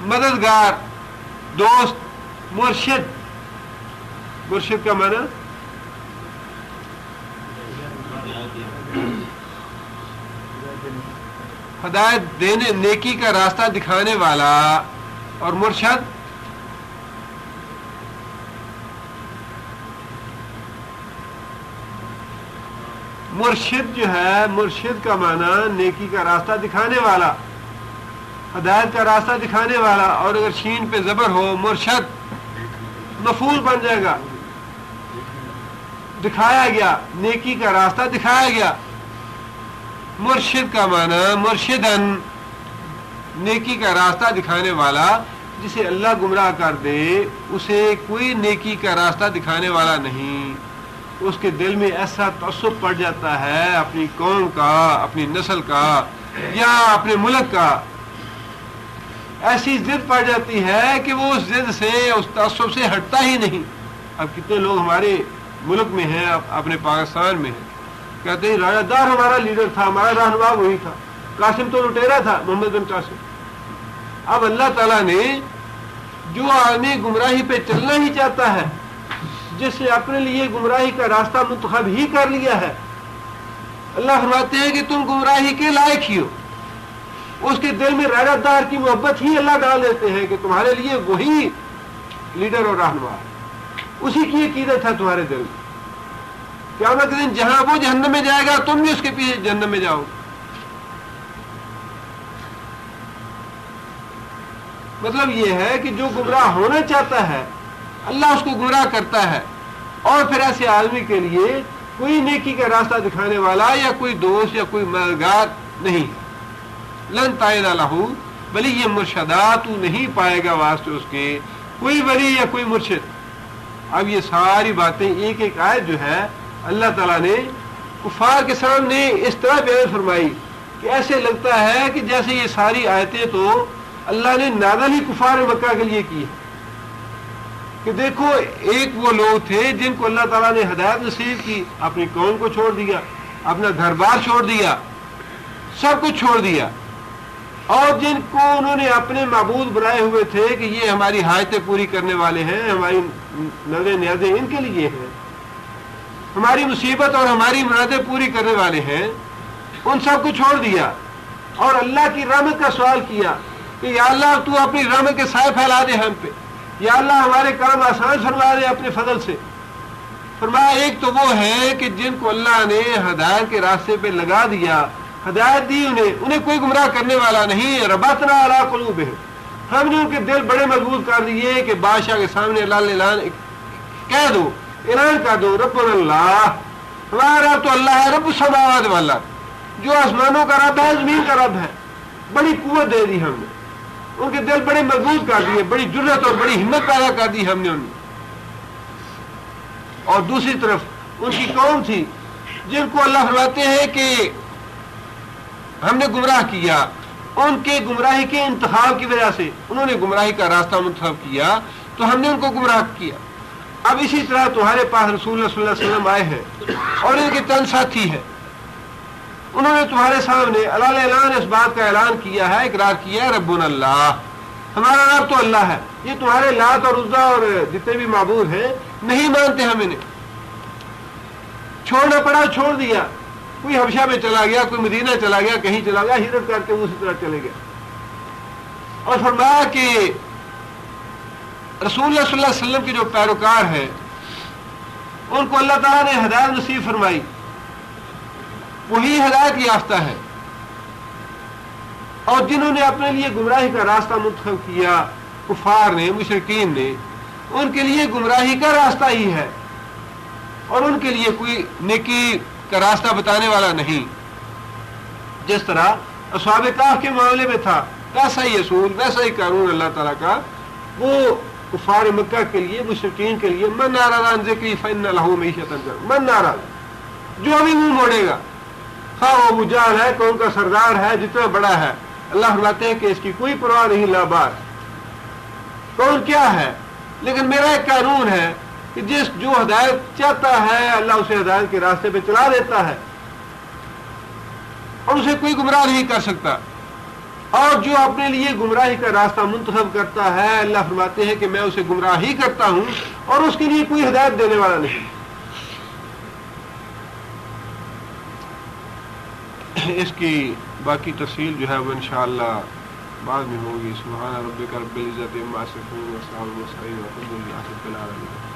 مددگار، دوست، مرشد، مرشد کا معنی ہدایت دینے، نیکی کا راستہ دکھانے والا، اور مرشد مرشد جو ہے، مرشد کا معنی نیکی کا راستہ دکھانے والا، ہدایت کا راستہ دکھانے والا، اور اگر شین پہ زبر ہو مرشد مفعول بن جائے گا، دکھایا گیا، نیکی کا راستہ دکھایا گیا۔ مرشد کا معنی مرشدن نیکی کا راستہ دکھانے والا، جسے اللہ گمراہ کر دے اسے کوئی نیکی کا راستہ دکھانے والا نہیں، اس کے دل میں ایسا تعصب پڑ جاتا ہے اپنی قوم کا، اپنی نسل کا یا اپنے ملک کا، ایسی ضد پڑ جاتی ہے کہ وہ اس ضد سے، اس تعصب سے ہٹتا ہی نہیں۔ اب کتنے لوگ ہمارے ملک میں ہیں، اپنے پاکستان میں ہیں، کہتے ہیں راجہ دار ہمارا لیڈر تھا، ہمارا رہنما وہی تھا، قاسم تو لٹیرا تھا، محمد بن قاسم۔ اب اللہ تعالیٰ نے جو آدمی گمراہی پہ چلنا ہی چاہتا ہے، جس نے اپنے لیے گمراہی کا راستہ منتخب ہی کر لیا ہے، اللہ فرماتے ہیں کہ تم گمراہی کے لائق ہی ہو، اس کے دل میں غیرت دار کی محبت ہی اللہ ڈال دیتے ہیں کہ تمہارے لیے وہی لیڈر اور رہنما ہے۔ اسی کی عقیدت ہے تمہارے دل میں. قیامت کے دن جہاں وہ جہنم میں جائے گا تم بھی اس کے پیچھے جہنم میں جاؤ. مطلب یہ ہے کہ جو گمراہ ہونا چاہتا ہے اللہ اس کو گمراہ کرتا ہے، اور پھر ایسے آدمی کے لیے کوئی نیکی کا راستہ دکھانے والا یا کوئی دوست یا کوئی مددگار نہیں. لن تائد لہو ولی مرشدات، تو نہیں پائے گا واسطے اس کے کوئی ولی یا کوئی مرشد. اب یہ ساری باتیں ایک ایک آیت جو ہے اللہ تعالیٰ نے کفار کے سامنے اس طرح بیان فرمائی کہ ایسے لگتا ہے کہ جیسے یہ ساری آیتیں تو اللہ نے نازل ہی کفار مکہ کے لیے کی ہے. کہ دیکھو ایک وہ لوگ تھے جن کو اللہ تعالیٰ نے ہدایت نصیب کی، اپنی قوم کو چھوڑ دیا، اپنا گھر بار چھوڑ دیا، سب کچھ چھوڑ دیا، اور جن کو انہوں نے اپنے معبود بنائے ہوئے تھے کہ یہ ہماری حاجتیں پوری کرنے والے ہیں، ہماری نظر نیازیں ان کے لیے ہیں، ہماری مصیبت اور ہماری مرادیں پوری کرنے والے ہیں، ان سب کو چھوڑ دیا اور اللہ کی رحمت کا سوال کیا کہ یا اللہ تو اپنی رحمت کے سائے پھیلا دے ہم پہ، یا اللہ ہمارے کام آسان فرما دے اپنے فضل سے. فرمایا ایک تو وہ ہے کہ جن کو اللہ نے ہدایت کے راستے پہ لگا دیا، ہدایت دی انہیں کوئی گمراہ کرنے والا نہیں. ربطنا علی قلوبہم، ہم نے ان کے دل بڑے مضبوط کر دیے کہ بادشاہ کے سامنے اعلان کہہ دو، اعلان کر دو ربنا اللہ، ہمارا رب تو اللہ ہے، رب السماوات والارض، جو آسمانوں کا رب ہے زمین کا رب ہے. بڑی قوت دے دی ہم نے، ان کے دل بڑے مضبوط کر دیے، بڑی جرت اور بڑی ہمت پیدا کر دی ہم نے ان میں. اور دوسری طرف ان کی قوم تھی جن کو اللہ فرماتے ہیں کہ ہم نے گمراہ کیا، ان کے گمراہی کے انتخاب کی وجہ سے انہوں نے گمراہی کا راستہ منتخب کیا تو ہم نے ان کو گمراہ کیا. اب اسی طرح تمہارے پاس رسول اللہ صلی اللہ علیہ وسلم آئے ہیں اور ان کے چند ساتھی ہیں، انہوں نے تمہارے سامنے اعلان اس بات کا اعلان کیا ہے، اقرار کیا ہے ربنا اللہ، ہمارا رب تو اللہ ہے. یہ تمہارے لات اور عزا اور جتنے بھی معبود ہیں نہیں مانتے، ہم انہیں چھوڑنا پڑا، چھوڑ دیا. کوئی حبشہ میں چلا گیا، کوئی مدینہ چلا گیا، کہیں چلا گیا، ہجرت کر کے اسی طرح چلے گیا. اور فرمایا کہ رسول اللہ صلی اللہ علیہ وسلم کے جو پیروکار ہیں ان کو اللہ تعالیٰ نے ہدایت نصیب فرمائی، وہی ہدایت یافتہ ہے. اور جنہوں نے اپنے لیے گمراہی کا راستہ منتخب کیا، کفار نے، مشرکین نے، ان کے لیے گمراہی کا راستہ ہی ہے اور ان کے لیے کوئی نیکی کا راستہ بتانے والا نہیں. جس طرح اصحاب کہف کے معاملے میں تھا ویسا ہی اصول، ویسا ہی قانون اللہ تعالیٰ کا. وہ کفار مکہ کے لیے، مشرکین کے لیے من اعرض عن ذکری فإن له معیشۃ ضنکا، من اعرض، جو ابھی منہ موڑے گا، ہاں وہ ابو جہل ہے، قوم کا سردار ہے، جتنا بڑا ہے، اللہ فرماتے ہیں کہ اس کی کوئی پرواہ نہیں، لا بار کون کیا ہے. لیکن میرا ایک قانون ہے کہ جو ہدایت چاہتا ہے اللہ اسے ہدایت کے راستے پہ چلا دیتا ہے اور اسے کوئی گمراہ نہیں کر سکتا. اور جو اپنے لیے گمراہی کا راستہ منتخب کرتا ہے اللہ فرماتے ہیں کہ میں اسے گمراہ ہی کرتا ہوں اور اس کے لیے کوئی ہدایت دینے والا نہیں. اس کی باقی تفصیل جو ہے وہ انشاءاللہ بعد میں ہوگی. سبحان ربک رب العزت عما یصفون وسلام علی المرسلین والحمد للہ رب العالمین.